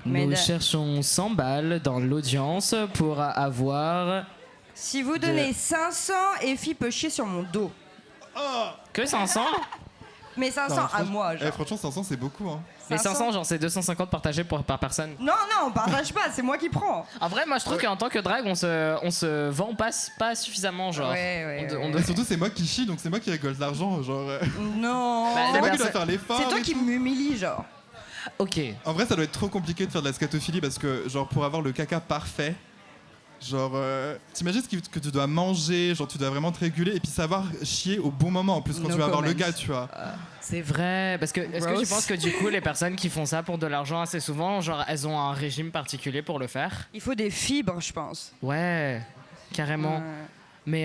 Nous cherchons 100 balles dans l'audience pour avoir... Si vous donnez 500, Effie peut chier sur mon dos. Que 500? Mais 500 à moi, genre. Franchement, 500, c'est beaucoup, hein. Mais 500, genre, c'est 250 partagés par personne. Non, on partage pas, c'est moi qui prends. En vrai, moi, je trouve qu'en tant que drague, on se vend pas suffisamment, genre. Surtout, c'est moi qui chie, donc c'est moi qui récolte l'argent, genre... Non. C'est moi qui dois faire l'effort. C'est toi qui m'humilie, genre. Ok. En vrai, ça doit être trop compliqué de faire de la scatophilie parce que, genre, pour avoir le caca parfait, genre, t'imagines que tu dois manger, genre, tu dois vraiment te réguler et puis savoir chier au bon moment en plus quand tu vas avoir le gars, tu vois. C'est vrai, parce que est-ce que tu penses que du coup, les personnes qui font ça pour de l'argent assez souvent, genre, elles ont un régime particulier pour le faire? Il faut des fibres, je pense. Ouais, carrément. Mais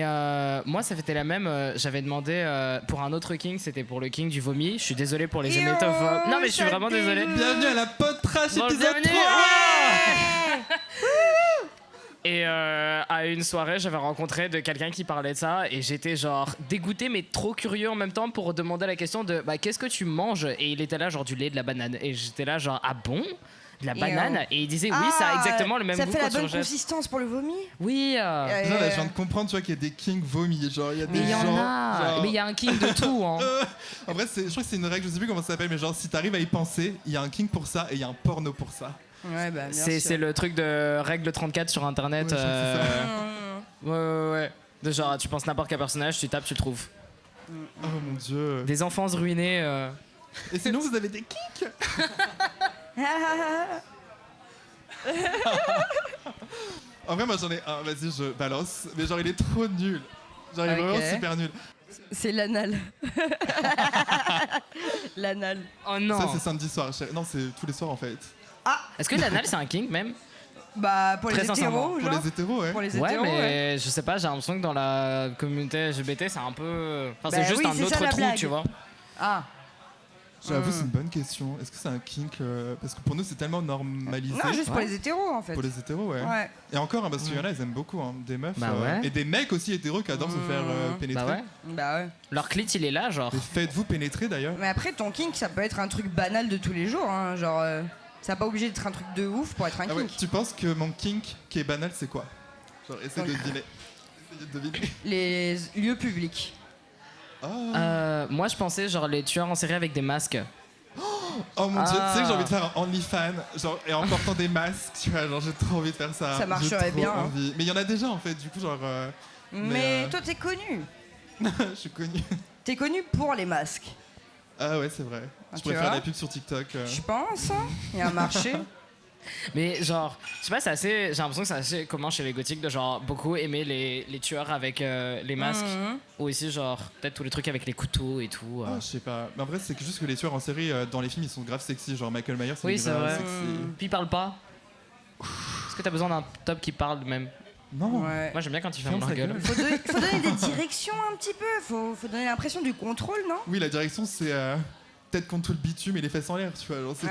moi, ça fait la même. J'avais demandé pour un autre king, c'était pour le king du vomi. Je suis désolé pour les hémétophobes. Non, mais je suis vraiment désolé. Bienvenue à la Pod Trash épisode 3. Et à une soirée, j'avais rencontré quelqu'un qui parlait de ça et j'étais genre dégoûté mais trop curieux en même temps pour demander la question de qu'est-ce que tu manges? Et il était là genre du lait, de la banane. Et j'étais là genre ah bon? De la banane? Et il disait oui, ça a exactement le même goût. Ça fait la bonne consistance pour le vomi? Oui. Là, je viens de comprendre, tu vois, qu'il y a des kings vomis. Genre, il y a des gens. Genre... Mais il y a un king de tout. Hein. En vrai, je crois que c'est une règle, je sais plus comment ça s'appelle, mais genre, si t'arrives à y penser, il y a un king pour ça et il y a un porno pour ça. Ouais, bah, c'est le truc de règle 34 sur internet. Ouais. De genre, tu penses n'importe quel personnage, tu tapes, tu le trouves. Oh mon dieu. Des enfances ruinées. Et sinon, vous avez des kinks? En vrai, moi j'en ai un, vas-y, je balance. Mais genre, il est trop nul. Genre, il est vraiment super nul. C'est l'anal. L'anal. Oh non. Ça, c'est samedi soir. Non, c'est tous les soirs en fait. Ah. Est-ce que l'anal, c'est un kink même? Bah, pour les hétéros, genre. Pour les hétéros, ouais. Pour les hétéros, mais je sais pas, j'ai l'impression que dans la communauté LGBT, c'est un peu. Enfin, c'est juste un autre trou, tu vois. Ah. J'avoue, c'est une bonne question. Est-ce que c'est un kink Parce que pour nous, c'est tellement normalisé. Non, juste pour les hétéros, en fait. Pour les hétéros, ouais. Et encore, parce qu'il y en a, ils aiment beaucoup. Hein. Des meufs. Et des mecs aussi hétéros qui adorent se faire pénétrer. Bah ouais. Leur clit, il est là, genre. Et faites-vous pénétrer, d'ailleurs. Mais après, ton kink, ça peut être un truc banal de tous les jours. Hein. Genre, ça n'a pas obligé d'être un truc de ouf pour être un kink. Ouais. Tu penses que mon kink, qui est banal, c'est quoi? Genre, essaye de deviner. Les lieux publics. Moi, je pensais genre les tueurs en série avec des masques. Oh mon dieu, tu sais que j'ai envie de faire un OnlyFans, genre, et en portant des masques, tu vois, genre j'ai trop envie de faire ça. Ça marcherait bien. Envie. Mais il y en a déjà en fait, du coup, genre. Mais toi, t'es connu. Je suis connu. T'es connu pour les masques. Ah ouais, c'est vrai. Je pourrais faire de la pub sur TikTok. Je pense, hein. Il y a un marché. Mais genre, je sais pas, j'ai l'impression que c'est assez commun chez les gothiques de genre beaucoup aimer les tueurs avec les masques. Ou aussi genre, peut-être tous les trucs avec les couteaux et tout. Je sais pas. Mais en vrai, c'est juste que les tueurs en série, dans les films, ils sont grave sexy. Genre Michael Myers, oui, c'est vrai. Sexy. Puis il parle pas. Est-ce que t'as besoin d'un top qui parle même? Non. Ouais. Moi j'aime bien quand il ferme leur gueule. Faut donner des directions un petit peu. Faut donner l'impression du contrôle, non? Oui, la direction, c'est tête contre le bitume et les fesses en l'air, tu vois. Genre, c'est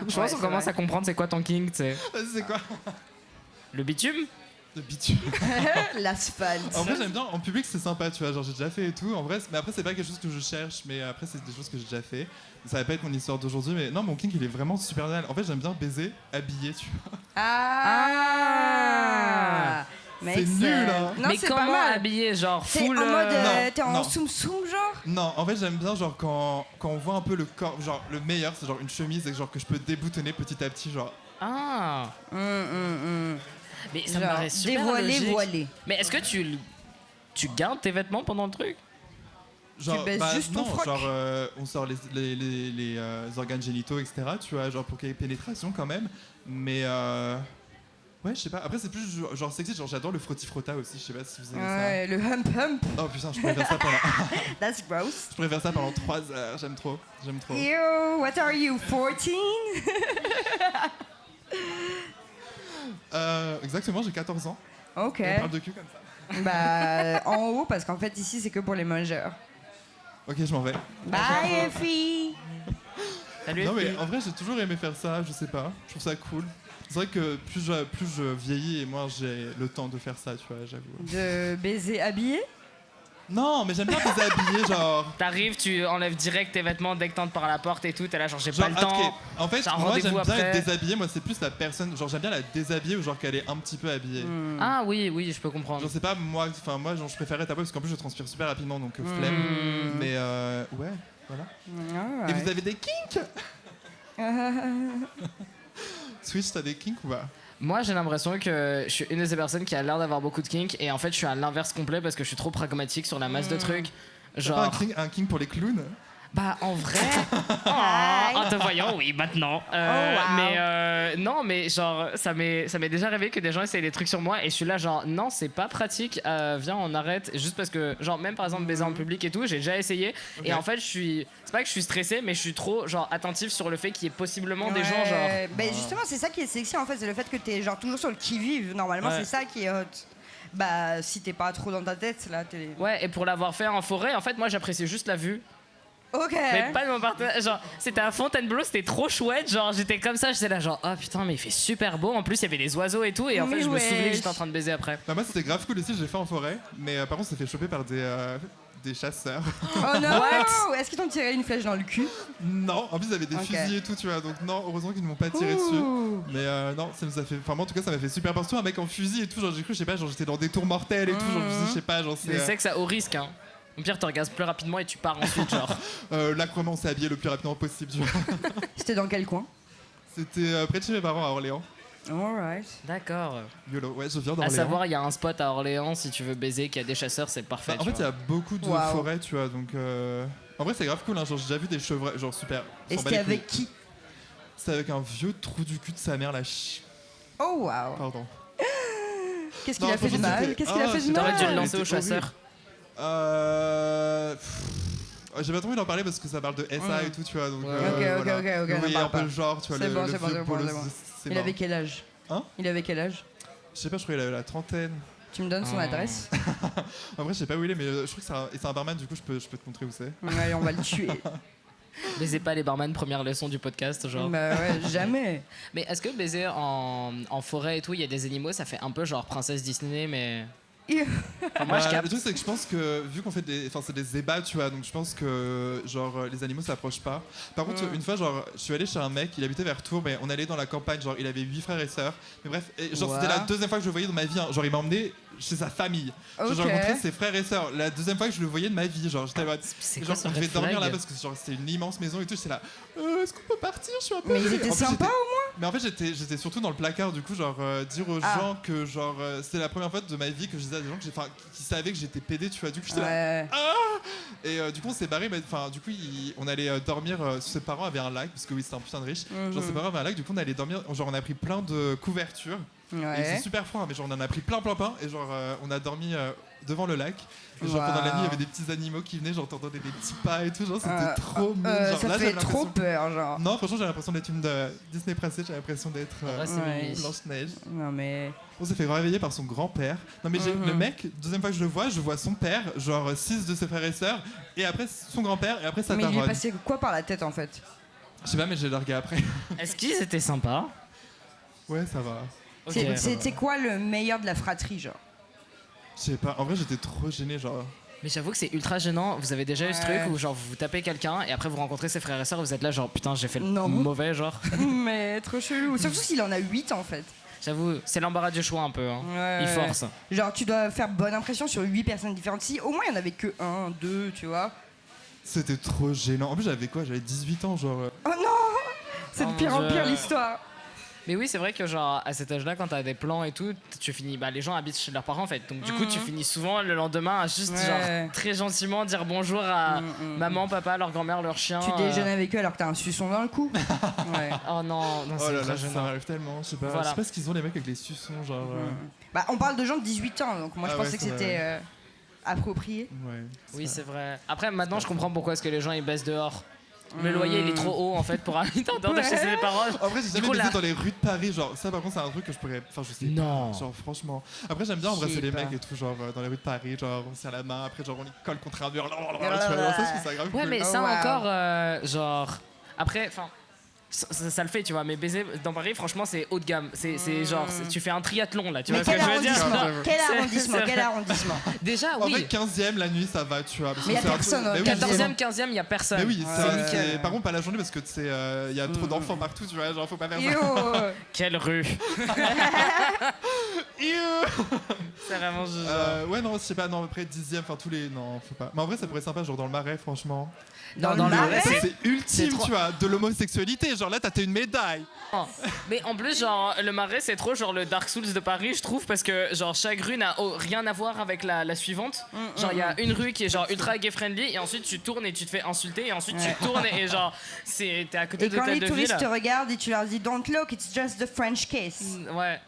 Je pense qu'on commence à comprendre c'est quoi ton king, tu sais. C'est quoi? Le bitume? Le bitume. L'asphalte. En vrai, j'aime bien. En public, c'est sympa, tu vois. Genre, j'ai déjà fait et tout. En vrai, mais après, c'est pas quelque chose que je cherche, mais après, c'est des choses que j'ai déjà fait. Ça va pas être mon histoire d'aujourd'hui, mais non, mon king, il est vraiment super génial. En fait, j'aime bien baiser habillé, tu vois. C'est nul, hein. Non, mais comment habillé, genre full... T'es en mode... t'es en soum-soum, genre? Non, en fait, j'aime bien, genre, quand on voit un peu le corps... Genre, le meilleur, c'est genre une chemise et genre que je peux déboutonner petit à petit, genre... Ah. Mais ça me paraît super dévoilé, logique. voilé. Mais est-ce que tu gardes tes vêtements pendant le truc? Genre, tu baisses juste ton froc. genre, on sort les organes génitaux, etc., tu vois, genre pour qu'il y ait pénétration quand même, mais ouais, je sais pas, après c'est plus genre sexy, genre j'adore le frotti-frotta aussi, je sais pas si vous aimez ça. Ouais, le hump-hump. Oh putain, je pourrais faire ça pendant... That's gross. Je pourrais faire ça pendant 3 heures, j'aime trop. Ew, what are you, 14? Exactement, j'ai 14 ans. Ok. On parle de cul comme ça. Bah, en haut, parce qu'en fait, ici, c'est que pour les mangeurs. Ok, je m'en vais. Bye, Effie. Salut, non, Effie. mais en vrai, j'ai toujours aimé faire ça, je sais pas. Je trouve ça cool. C'est vrai que plus je vieillis et moins j'ai le temps de faire ça, tu vois, j'avoue. De baiser habillé? Non, mais j'aime bien déshabiller, genre. T'arrives, tu enlèves direct tes vêtements dès que t'entres par la porte et tout. T'es là, genre, j'ai pas le ok. temps. En fait, J'ai un moi j'aime rendez-vous bien après. être déshabillé. Moi, c'est plus la personne. Genre, j'aime bien la déshabiller ou genre qu'elle est un petit peu habillée. Ah oui, oui, je peux comprendre. Genre, c'est pas moi. Enfin, moi, genre, je préférais ta peau parce qu'en plus, je transpire super rapidement, donc flemme. Mais ouais, voilà. Et vous avez des kinks? Switch, t'as des kinks ou pas? Moi, j'ai l'impression que je suis une de ces personnes qui a l'air d'avoir beaucoup de kink et en fait, je suis à l'inverse complet parce que je suis trop pragmatique sur la masse de trucs. T'as Genre, pas un kink pour les clowns? bah en vrai, en te voyant, oui, maintenant. wow. Mais non, mais genre, ça m'est déjà arrivé que des gens essayent des trucs sur moi et je suis là, genre, non, c'est pas pratique. Viens, on arrête. Juste parce que, genre, même par exemple baiser en public et tout, j'ai déjà essayé. Et en fait, c'est pas que je suis stressé, mais je suis trop genre attentif sur le fait qu'il y ait possiblement des gens genre. Ben justement, c'est ça qui est sexy en fait, c'est le fait que t'es genre toujours sur le qui-vive. Normalement, c'est ça qui est hot. Bah, si t'es pas trop dans ta tête, là, t'es. Ouais, et pour l'avoir fait en forêt, en fait, moi, j'appréciais juste la vue. Ok. Mais pas de mon partenaire. Genre, c'était à Fontainebleau, c'était trop chouette. Genre, j'étais comme ça, j'étais là, genre, oh putain, mais il fait super beau. En plus, il y avait des oiseaux et tout. Et en fait, Mais je me souvenais que wesh. j'étais en train de baiser après. Bah, moi, c'était grave cool aussi, j'ai fait en forêt. Mais par contre, ça fait choper par des chasseurs. Oh non. What? Est-ce qu'ils t'ont tiré une flèche dans le cul? Non, en plus, ils avaient des fusils et tout, tu vois. Donc, non, heureusement qu'ils ne m'ont pas tiré dessus. Ouh. Mais non, ça nous a fait. Enfin, moi, en tout cas, ça m'a fait super peur. Surtout un mec en fusil et tout. Genre, j'ai cru, je sais pas, genre, j'étais dans des tours mortels et tout. Genre, je me dis, je sais pas, genre, Mais c'est que ça au risque, hein. Au pire, tu regardes plus rapidement et tu pars ensuite, genre. là, comment on s'est habillé le plus rapidement possible, tu vois. C'était dans quel coin? C'était près de chez mes parents à Orléans. Alright. D'accord. YOLO, ouais, je viens À d'Orléans. savoir, il y a un spot à Orléans si tu veux baiser, qu'il y a des chasseurs, c'est parfait. Bah, en tu fait, il y vois. a beaucoup de Waouh. forêts, tu vois. Donc, en vrai, c'est grave cool. Hein, genre, j'ai déjà vu des chevreuils, genre super. Et s'en bat c'était les couilles. avec qui? C'était avec un vieux trou du cul de sa mère, la Oh wow. Pardon. Qu'est-ce qu'il Non, a fait de franchement, mal? c'était- Qu'est-ce qu'il a fait de T'aurais dû le mal? lancer aux C'était horrible. chasseurs. J'ai pas trop envie d'en parler parce que ça parle de SA et tout, tu vois. Donc, Ouais. Ok, voilà. ok, Vous n'en voyez parle un peu pas. le genre, tu vois. C'est le bon, le c'est bon, vieux c'est bon, bolos, c'est bon. c'est Il mort. avait quel âge? Hein? Il avait quel âge? Je sais pas, je crois qu'il avait la trentaine. Tu me donnes son Oh. adresse? En vrai, je sais pas où il est, mais je crois que c'est un barman, du coup, je peux te montrer où c'est. Ouais, on va le tuer. Baisez pas les barman, première leçon du podcast, genre. Bah ouais, jamais. Mais est-ce que baiser en forêt et tout, il y a des animaux, ça fait un peu genre princesse Disney, mais. Enfin, moi, je Le capte. truc, c'est que je pense que, vu qu'on fait c'est des ébats, tu vois, donc je pense que, genre, les animaux s'approchent pas. Par contre, une fois, genre, je suis allé chez un mec, il habitait vers Tours, mais on allait dans la campagne, genre, il avait 8 frères et sœurs. Mais bref, et, genre, c'était la deuxième fois que je le voyais dans ma vie, hein. Genre, il m'a emmené chez sa famille. Genre, j'ai Ok. rencontré ses frères et sœurs. La deuxième fois que je le voyais de ma vie, genre, j'étais en mode, C'est quoi genre, ce je vais red dormir flag là parce que genre, c'était une immense maison et tout. J'étais là, est-ce qu'on peut partir? Je suis un peu. Mais ils En étaient plus, sympas j'étais- au moins. Mais en fait, j'étais surtout dans le placard, du coup, genre, dire aux Ah. gens que, genre, c'était la première fois de ma vie que je disais à des gens que qui savaient que j'étais pédé, tu vois. Du coup, j'étais là. Ouais. Et du coup, on s'est barré, mais enfin, du coup, on allait dormir. Ses parents avaient un lac, parce que oui, c'était un putain de riche. Genre, ses parents avaient un lac, du coup, on allait dormir. Genre, on a pris plein de couvertures. Et c'est Ouais. super froid, hein, mais genre, on en a pris plein. Et genre, on a dormi devant le lac. Et genre, pendant la nuit, il y avait des petits animaux qui venaient, genre, t'entendais des petits pas et tout. Genre, c'était trop mignon. Genre, Ça là, fait j'avais trop l'impression- peur, genre. Non, franchement, j'ai l'impression d'être une de Disney Princess. J'ai l'impression d'être Ouais, c'est Ouais. mimi. Blanche-Neige. Non mais. On s'est fait réveiller par son grand-père. Non mais le mec, deuxième fois que je vois son père, genre 6 de ses frères et sœurs, et après son grand-père, et après sa Mais il lui est daronne. passé quoi par la tête en fait? Je sais pas, mais j'ai largué après. Est-ce qu'ils étaient sympas? Ouais, ça va. Ok. C'est quoi le meilleur de la fratrie, genre? Je sais pas, en vrai j'étais trop gêné, genre. Mais j'avoue que c'est ultra gênant. Vous avez déjà eu ce truc Ouais. où genre vous tapez quelqu'un et après vous rencontrez ses frères et sœurs, vous êtes là genre putain j'ai fait le Non. mauvais genre. Mais trop chelou. Surtout s'il en a 8 en fait. J'avoue, c'est l'embarras du choix un peu. Hein. Ouais, Il ouais. force. Genre tu dois faire bonne impression sur 8 personnes différentes. Si au moins il y en avait que 1, 2, tu vois. C'était trop gênant. En plus j'avais quoi? J'avais 18 ans, genre. Oh non! C'est Oh de pire mon en pire Dieu. l'histoire. Mais oui, c'est vrai que genre à cet âge-là, quand t'as des plans et tout, tu finis. Bah les gens habitent chez leurs parents en fait. Donc du coup, tu finis souvent le lendemain à juste Ouais. genre très gentiment dire bonjour à maman, papa, leur grand-mère, leur chien. Tu déjeunes avec eux alors que t'as un suçon dans le cou. Ouais. Oh non, non Oh c'est là très là, ça gênant. m'arrive tellement. Je sais pas, Voilà. je sais pas ce qu'ils ont les mecs avec les suçons, genre. Bah on parle de gens de 18 ans donc moi je Ah ouais, pensais que c'est vrai. c'était approprié. Ouais. Oui, c'est vrai. Après, maintenant, je comprends pourquoi est-ce que les gens ils baissent dehors. Le loyer il est trop haut en fait pour habiter en dehors de chez ses parents. En vrai, j'ai jamais coup, baisé là- dans les rues de Paris, genre ça par contre c'est un truc que je pourrais. Enfin, je sais Non. pas. Genre franchement. Après, j'aime bien Je embrasser sais les pas. mecs et tout, genre dans les rues de Paris, genre on se serre la main, après genre on les colle contre un mur. Tu vois, genre, ça je trouve ça grave Ouais, cool. mais Oh, ça wow. encore, genre. Après, enfin. ça le fait, tu vois. Mais baiser dans Paris, franchement, c'est haut de gamme. C'est genre, tu fais un triathlon là, tu vois Mais ce que quel je veux dire? arrondissement, quel arrondissement, C'est quel vrai. arrondissement. Déjà, En oui. vrai, 15e la nuit, ça va, tu vois. parce Mais que y a c'est un personne, truc- hein, Mais oui, 14e, 15e, il y a personne. Mais oui, Ouais, ça, nickel. c'est- par contre, pas la journée parce que il y a trop d'enfants partout, tu vois. Genre, faut pas faire ça. Yo. Quelle rue. Ew. C'est vraiment juste. Ouais, non, je sais pas, non, après 10e, enfin tous les. Non, faut pas. Mais en vrai, ça pourrait être sympa, genre dans le marais, franchement. Dans le le Marais, Marais. C'est ultime, trop- tu vois, de l'homosexualité. Genre là, t'as une médaille. Mais en plus, genre, le Marais, c'est trop genre le Dark Souls de Paris, je trouve, parce que genre chaque rue n'a rien à voir avec la suivante. Genre, il y a une rue qui est genre ultra gay friendly, et ensuite tu tournes et tu te fais insulter, et ensuite tu tournes et genre, t'es à côté Et de quand les l'hôtel de touristes te ville. regardent et tu leur dis don't look, it's just the French kiss. Ouais.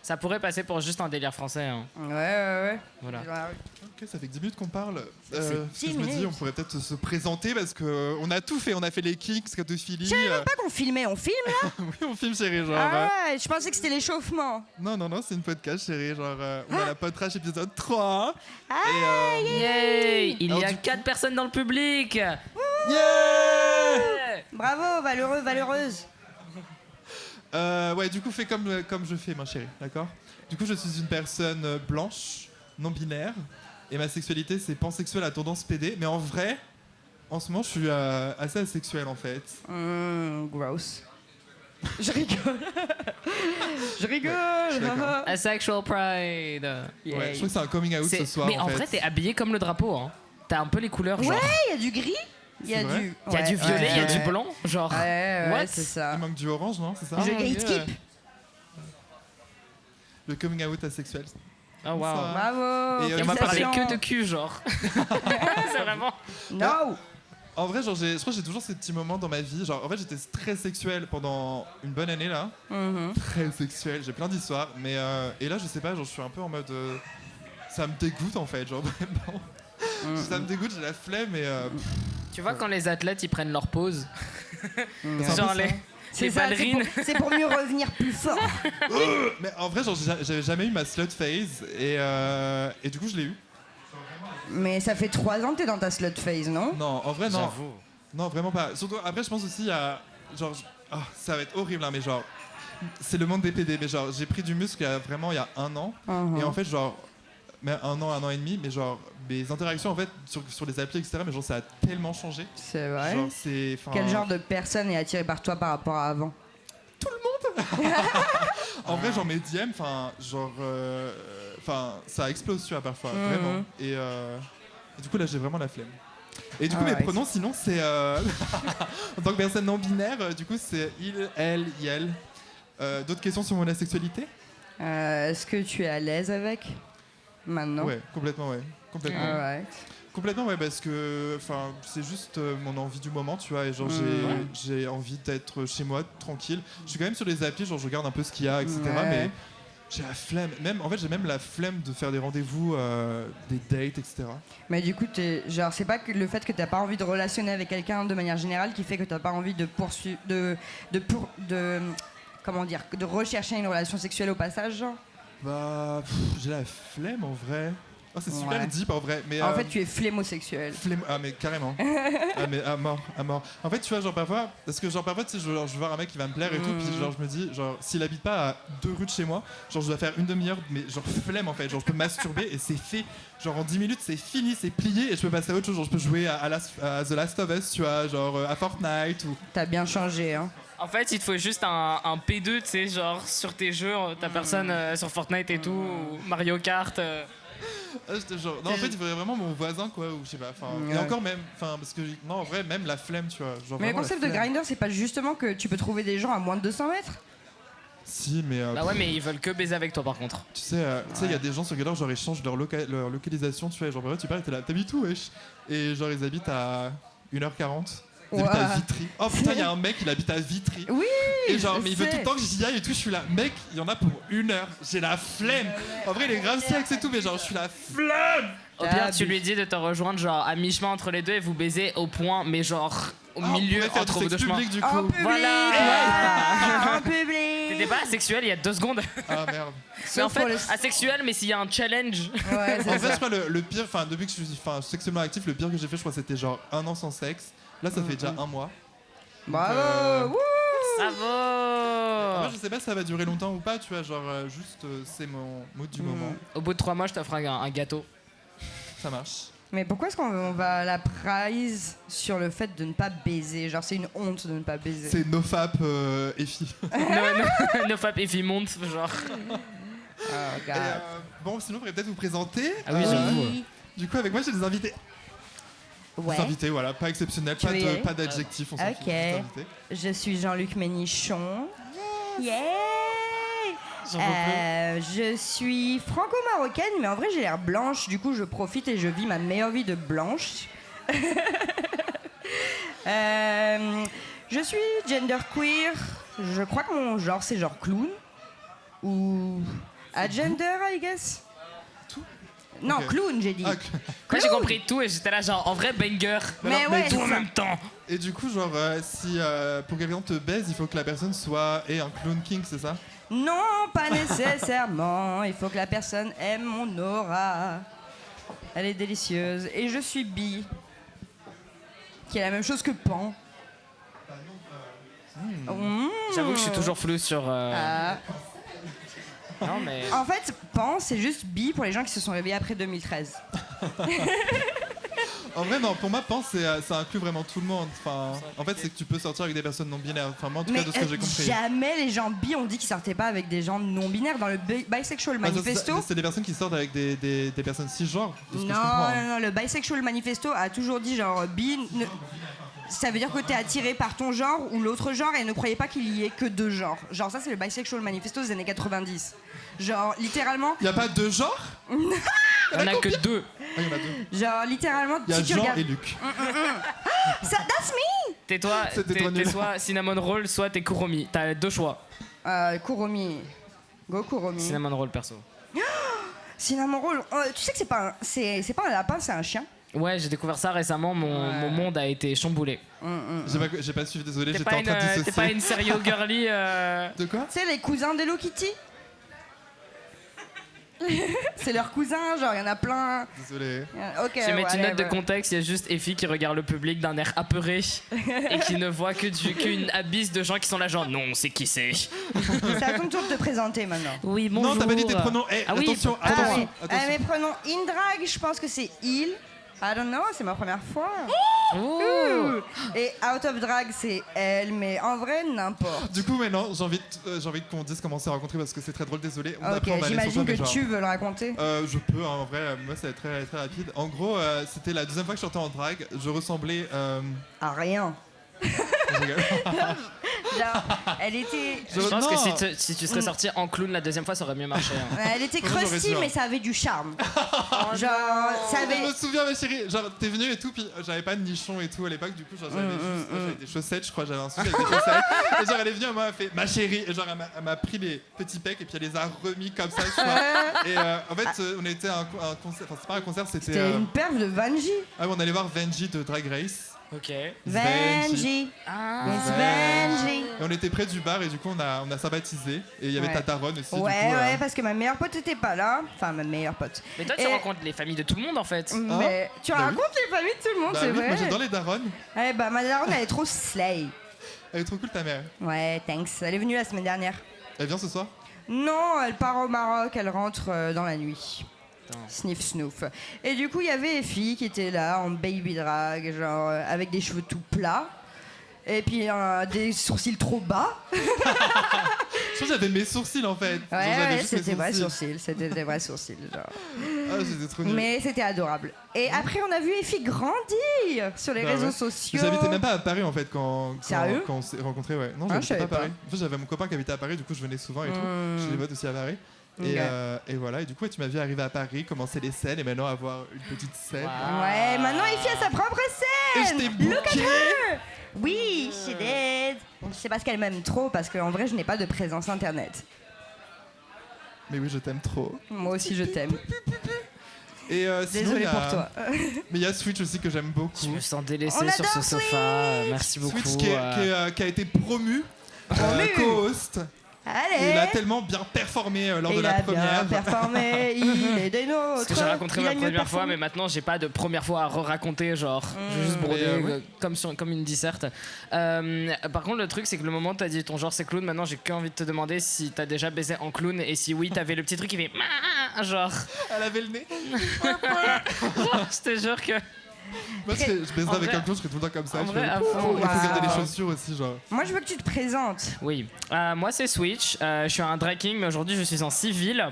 Ça pourrait passer pour juste un délire français. Hein. Ouais. Voilà. Ok, ça fait que 10 minutes qu'on parle. fait Parce que 10 je me dis, minutes. on pourrait peut-être se présenter parce qu'on a tout fait. On a fait les kicks, scatophilie. Pas qu'on filmait, on filme là. Oui, on filme, chérie. Genre. Ah ouais, je pensais que c'était l'échauffement. Non, c'est une podcast, chérie. Genre, on a la potrache épisode 3. Ah, et. Yay! Il Alors, y a du coup- 4 personnes dans le public! Yeah! Bravo, valeureux, valeureuse. Ouais, du coup, fais comme je fais, ma chérie, d'accord? Du coup, je suis une personne blanche, non-binaire, et ma sexualité, c'est pansexuel à tendance PD, mais en vrai, en ce moment, je suis assez asexuel, en fait. Gross. Je rigole. Je je suis rigole. d'accord. Asexual Pride! Ouais, je trouve que c'est un coming out ce soir, Mais en fait. vrai, t'es habillé comme le drapeau. Hein. T'as un peu les couleurs, genre. Ouais, il y a du gris. Il y a C'est vrai du. Il y a du violet, il y a du blanc, genre. Ouais, What? c'est ça. Il manque du orange, non? C'est ça? Je- Gatekeep. Le coming out asexuel. Oh wow. Ça. Bravo. Et, Et on va parler félicitations. que de cul, genre. C'est vraiment. No. En vrai, genre, je crois que j'ai toujours ces petits moments dans ma vie. Genre, en fait, j'étais très sexuel pendant une bonne année, là. Mhm. Très sexuel, j'ai plein d'histoires. Mais, et là, je sais pas, genre, je suis un peu en mode. Ça me dégoûte, en fait, genre, vraiment. Ça me dégoûte, j'ai la flemme et. Tu vois, quand les athlètes ils prennent leur pause, C'est un peu genre ça. les C'est ça, ballerines. c'est pour mieux revenir plus fort. Mais en vrai, genre, j'avais jamais eu ma slut phase et du coup, je l'ai eu. Mais ça fait 3 ans que t'es dans ta slut phase, non? Non, en vrai, non. J'avoue. Non, vraiment pas. Surtout, après, je pense aussi, il y a. Genre, ça va être horrible, hein, mais genre. C'est le monde des PD, mais genre, j'ai pris du muscle il y a 1 an. Mhm. Et en fait, genre. Mais 1 an et demi, mais genre, mes interactions, en fait, sur les applis, etc., mais genre, ça a tellement changé. C'est vrai. Genre, c'est. enfin, Quel genre de personne est attirée par toi par rapport à avant? En vrai, genre, mes DM, enfin, genre. Enfin, ça explose, tu vois, parfois, Mhm. vraiment. Et du coup, là, j'ai vraiment la flemme. Et du coup, mes Alright. pronoms, sinon, c'est. En tant que personne non binaire, du coup, c'est il, elle, yel. D'autres questions sur mon asexualité? Est-ce que tu es à l'aise avec? Maintenant? Ouais, complètement, ouais. Complètement. Alright. Complètement, ouais, parce que enfin, c'est juste mon envie du moment, tu vois, et genre j'ai envie d'être chez moi, tranquille. Je suis quand même sur les applis, genre je regarde un peu ce qu'il y a, etc. Ouais. Mais j'ai la flemme, même, en fait j'ai même la flemme de faire des rendez-vous, des dates, etc. Mais du coup, genre, c'est pas que le fait que t'as pas envie de relationner avec quelqu'un de manière générale qui fait que t'as pas envie de poursuivre, comment dire, de rechercher une relation sexuelle au passage, genre. Bah, j'ai la flemme en vrai. Oh, c'est super Ouais. deep en vrai, mais En fait, tu es flémosexuel. Ah mais carrément. Ah mais à mort, à mort. En fait tu vois genre parfois, parce que genre parfois tu sais je vais voir un mec qui va me plaire et tout, puis genre je me dis genre s'il habite pas à 2 rues de chez moi, genre je dois faire une demi-heure, mais genre flemme en fait, genre je peux masturber et c'est fait, genre en 10 minutes c'est fini, c'est plié et je peux passer à autre chose, genre je peux jouer à The Last of Us, tu vois, genre à Fortnite ou... T'as bien changé, hein. En fait, il te faut juste un P2, tu sais, genre sur tes jeux, t'as personne sur Fortnite et tout, ou Mario Kart. Ah, je te jure. Non en fait il faudrait vraiment mon voisin quoi, ou je sais pas, enfin... Et Ouais. encore même, enfin parce que non en vrai même la flemme tu vois. Genre, Mais le vraiment la concept de flemme. Grindr, c'est pas justement que tu peux trouver des gens à moins de 200 mètres? Si mais... Bah ouais, mais ils veulent que baiser avec toi par contre. Tu sais, il y a des gens sur Grindr, genre ils changent leur localisation, tu vois, genre tu parles, t'es là, t'habites où, wesh? Et genre ils habitent à 1h40. Ils habitent à Ouah. Vitry. Oh putain, il y a un mec, il habite à Vitry. Oui, Et genre, je mais il veut sais. tout le temps que j'y aille et tout, je suis là, mec, il y en a pour 1 heure. J'ai la flemme. En vrai, il est grave sexe et tout, mais genre, je suis la flemme. Au pire, tu lui dis de te rejoindre genre à mi-chemin entre les deux et vous baisez au point, mais genre au Ah, on milieu pourrait faire entre du vos deux sexe chemins. public du En coup. public, Voilà. voilà, en public. T'étais pas asexuel il y a 2 secondes. Ah merde. Mais en Sauf pour fait, les- asexuel, mais s'il y a un challenge. Ouais, c'est En fait, ça. je crois le pire, enfin, depuis que je suis sexuellement actif, le pire que j'ai fait, je crois, c'était genre 1 an sans sexe. Là, ça fait déjà 1 mois. Bravo. Wouh. Bravo. Je sais pas si ça va durer longtemps ou pas, tu vois, genre juste c'est mon mot du moment. Au bout de 3 mois, je t'offre un gâteau. Ça marche. Mais pourquoi est-ce qu'on va la prize sur le fait de ne pas baiser? Genre, c'est une honte de ne pas baiser. C'est nofap et filles. No fap et monte, genre. Oh, God. Bon, sinon, on pourrait peut-être vous présenter. Ah oui, j'avoue. Du coup, avec moi, j'ai des invités. Ouais. Des invités, voilà, pas exceptionnels, Tu veux y aller pas d'adjectifs, on s'en fout, Ok. juste invités. Je suis Jean-Luc Ménichon. Yeah. Je suis franco-marocaine, mais en vrai j'ai l'air blanche, du coup je profite et je vis ma meilleure vie de blanche. Je suis genderqueer, je crois que mon genre c'est genre clown. Ou agender, I guess. Tout. Non, Ok. clown j'ai dit. Ah, Moi j'ai compris tout et j'étais là genre en vrai banger. Mais alors, ouais, Tout en c'est ça. même temps. Et du coup, genre, si pour que quelqu'un te baise, il faut que la personne soit un clown king, c'est ça? Non, pas nécessairement. Il faut que la personne aime mon aura. Elle est délicieuse. Et je suis bi. Qui est la même chose que pan. J'avoue que je suis toujours flou sur. Ah. Non mais. En fait, pan, c'est juste bi pour les gens qui se sont réveillés après 2013. En vrai, non, pour moi, pense, ça inclut vraiment tout le monde. Enfin, en fait, c'est que tu peux sortir avec des personnes non binaires. Enfin, moi, en tout Mais cas, de ce que j'ai compris. jamais les gens bi ont dit qu'ils sortaient pas avec des gens non binaires. Dans le Bisexual Ah, ça, Manifesto. c'est des personnes qui sortent avec des personnes cisgenres, de ce que je Non, comprends. non, non, le Bisexual Manifesto a toujours dit genre bi. Ça veut dire que t'es attiré par ton genre ou l'autre genre et ne croyez pas qu'il y ait que deux genres. Genre ça c'est le Bisexual Manifesto des années 90. Genre littéralement. Il y a pas deux genres? On a que 2. Ah, il y en a deux. Genre littéralement. Il y a si tu Jean regardes. et Luc. That's me. T'es C'était trop t'es nul. soit Cinnamon Roll, soit t'es Kuromi. T'as 2 choix. Kuromi. Go Kuromi. Cinnamon Roll perso. Cinnamon Roll. Tu sais que c'est pas un lapin, c'est un chien. Ouais, j'ai découvert ça récemment, mon monde a été chamboulé. J'ai pas suivi, désolé, T'es j'étais pas, en train de dissocier. t'es pas une sérieux girly De quoi? Tu sais les cousins d'Hello Kitty. C'est leurs cousins, genre il y en a plein. Désolé. Ok. Je vais mettre une note de whatever. contexte, il y a juste Effie qui regarde le public d'un air apeuré et qui ne voit qu'une abysse de gens qui sont là genre non, c'est qui c'est. C'est à ton tour de te présenter maintenant. Oui, bonjour. Non, t'as pas dit tes pronoms. Ah oui, Attention, pardon. attention, Ah, attention. mes pronoms in drag, je pense que c'est il. I don't know, c'est ma première fois. Oh. Et out of drag, c'est elle, mais en vrai, n'importe. Du coup, maintenant, j'ai envie qu'on dise comment on s'est rencontrés parce que c'est très drôle, désolé. Ok, Après, on va aller sur j'imagine toi, que mais genre, tu veux le raconter. je peux, hein, en vrai, moi ça va être très, très rapide. En gros, c'était la deuxième fois que je sortais en drague. Je ressemblais. À rien. Je rigole. Genre, elle était. Je pense Non. que si tu serais sorti en clown la deuxième fois, ça aurait mieux marché. hein. Elle était Franchement, j'aurais crusty, dû, hein. mais ça avait du charme. Genre, ça Je avait. me souviens, ma chérie, genre t'es venue et tout, puis j'avais pas de nichon et tout à l'époque, du coup, genre j'avais des chaussettes, je crois, j'avais un souci avec des chaussettes. Et genre elle est venue, elle m'a fait ma chérie, et genre elle m'a pris les petits pecs et puis elle les a remis comme ça, tu vois. Et en fait, on était à un concert, enfin c'est pas un concert, c'était. C'était une perve de Vanji. Ah, on allait voir Venji de Drag Race. Ok. Vanji. Ah. Miss Vanji. Et on était près du bar et du coup on a sympathisé. Et il y avait Ouais. ta daronne aussi. Ouais, du coup, ouais, parce que ma meilleure pote était pas là. Enfin, ma meilleure pote. Mais toi, tu Et- rencontres les familles de tout le monde en fait. Mais tu Bah oui. racontes les familles de tout le monde, Bah c'est oui, vrai. moi j'adore les daronnes. Eh bah, ma daronne, elle est trop slay. Elle est trop cool ta mère. Ouais, thanks. Elle est venue la semaine dernière. Elle vient ce soir? Non, elle part au Maroc, elle rentre dans la nuit. Putain. Sniff snoof. Et du coup, il y avait Effie qui était là en baby drag, genre avec des cheveux tout plats. Et puis des sourcils trop bas. Je crois que j'avais mes sourcils en fait. Genre, Ouais, j'avais ouais, juste mes c'était vrais sourcils. sourcils. C'était des vrais sourcils, genre. Ah, c'était trop nul. Mais c'était adorable. Et après, on a vu Effie grandir sur les Bah réseaux ouais. sociaux. J'habitais même pas à Paris en fait quand Sérieux on s'est rencontrés, ouais. Non, Ah, je j'habitais savais pas à Paris. pas. En fait, j'avais mon copain qui habitait à Paris, du coup je venais souvent et tout. Hmm. Je les vote aussi à Paris. Ok. Et voilà, et du coup ouais, tu m'as vu arriver à Paris, commencer les scènes et maintenant avoir une petite scène. Wow. Ouais, maintenant Effie a sa propre Et je scène. t'ai Look at booké. her. Oui, she did. C'est parce qu'elle m'aime trop, parce qu'en vrai, je n'ai pas de présence internet. Mais oui, je t'aime trop. Moi aussi, je t'aime. Et sinon, il Désolée y a- pour toi. Mais il y a Switch aussi que j'aime beaucoup. Je me sens délaissé On sur ce adore sofa. Merci beaucoup. Switch qui a été promu Promu. co-host Allez. Il a tellement bien performé lors de la première. Il a bien performé, il est des nôtres. Parce que j'ai raconté ma première fois, mais maintenant j'ai pas de première fois à re-raconter, genre j'ai juste brodé comme une disserte. Par contre, le truc c'est que le moment où t'as dit ton genre c'est clown, maintenant j'ai qu'envie de te demander si t'as déjà baisé en clown et si oui t'avais le petit truc qui fait genre. Elle avait le nez. Je te jure que. Moi, je baiserais avec un clown, je serais tout le temps comme ça. En vrai, à il faut fond. garder les chaussures aussi, genre. Moi, je veux que tu te présentes. Oui, moi c'est Switch, je suis un drag king, mais aujourd'hui je suis en civil.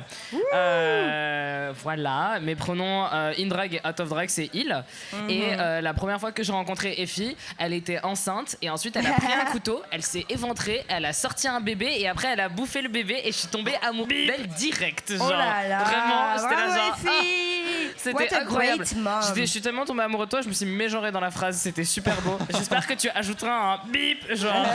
Voilà, mes pronoms in drag et out of drag c'est il. Et la première fois que j'ai rencontré Effie, elle était enceinte et ensuite elle a pris un couteau, elle s'est éventrée, elle a sorti un bébé et après elle a bouffé le bébé et je suis tombée amoureuse d'elle direct. Genre, Oh là là, vraiment, c'était là bravo, genre. Effie. C'était What a incroyable. great mom. Je suis tellement tombée amoureux de toi, je me suis mégenrée dans la phrase, c'était super beau. J'espère que tu ajouteras un bip, genre.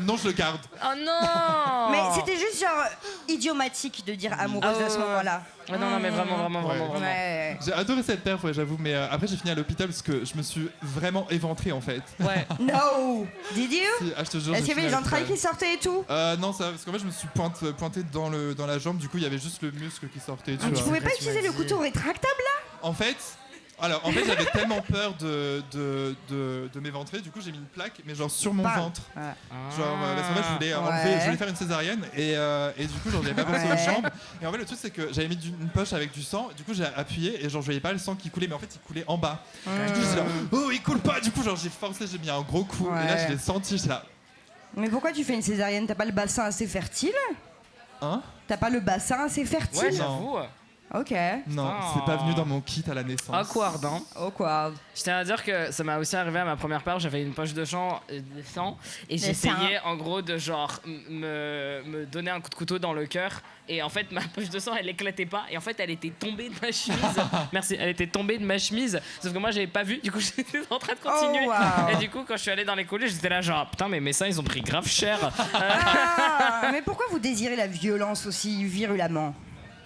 Non, je le garde. Oh non. Mais c'était juste genre idiomatique de dire amoureuse à ce moment-là. Non, mais vraiment. Ouais. J'ai adoré cette perf, ouais, j'avoue, mais après j'ai fini à l'hôpital parce que je me suis vraiment éventré en fait. Ouais. No! Did you? Si, je te jure. Est-ce j'ai qu'il y avait fini les à entrailles l'hôpital. qui sortaient et tout? Non, ça, parce qu'en fait je me suis pointé dans la jambe, du coup il y avait juste le muscle qui sortait. Tu Tu vois. pouvais pas tu utiliser m'as le dit. couteau rétractable là? En fait, j'avais tellement peur de m'éventrer, du coup j'ai mis une plaque, mais genre sur mon Parle. ventre. Ouais. Genre, parce qu'en fait, je voulais Ouais. je voulais faire une césarienne et du coup, genre, j'avais pas pensé Ouais. aux jambes. Et en fait, le truc, c'est que j'avais mis une poche avec du sang. Du coup, j'ai appuyé et genre, je voyais pas le sang qui coulait, mais en fait, il coulait en bas. Du coup, j'étais là, oh, il coule pas. Du coup, genre, j'ai forcé, j'ai mis un gros coup. Et là, Ouais. je l'ai senti, j'étais là, Mais pourquoi tu fais une césarienne? T'as pas le bassin assez fertile? hein? T'as pas le bassin assez fertile? Ouais, j'avoue. Ok. Non, Oh. c'est pas venu dans mon kit à la naissance. Awkward, hein. Awkward. Je tiens à dire que ça m'a aussi arrivé à ma première part, j'avais une poche de sang et De j'essayais en gros de genre me donner un coup de couteau dans le cœur et en fait ma poche de sang elle éclatait pas et en fait elle était tombée de ma chemise. Merci, elle était tombée de ma chemise sauf que moi j'avais pas vu, du coup j'étais en train de continuer Oh, wow. et du coup quand je suis allé dans les coulisses j'étais là genre putain mais mes seins ils ont pris grave cher. Ah, mais pourquoi vous désirez la violence aussi virulemment?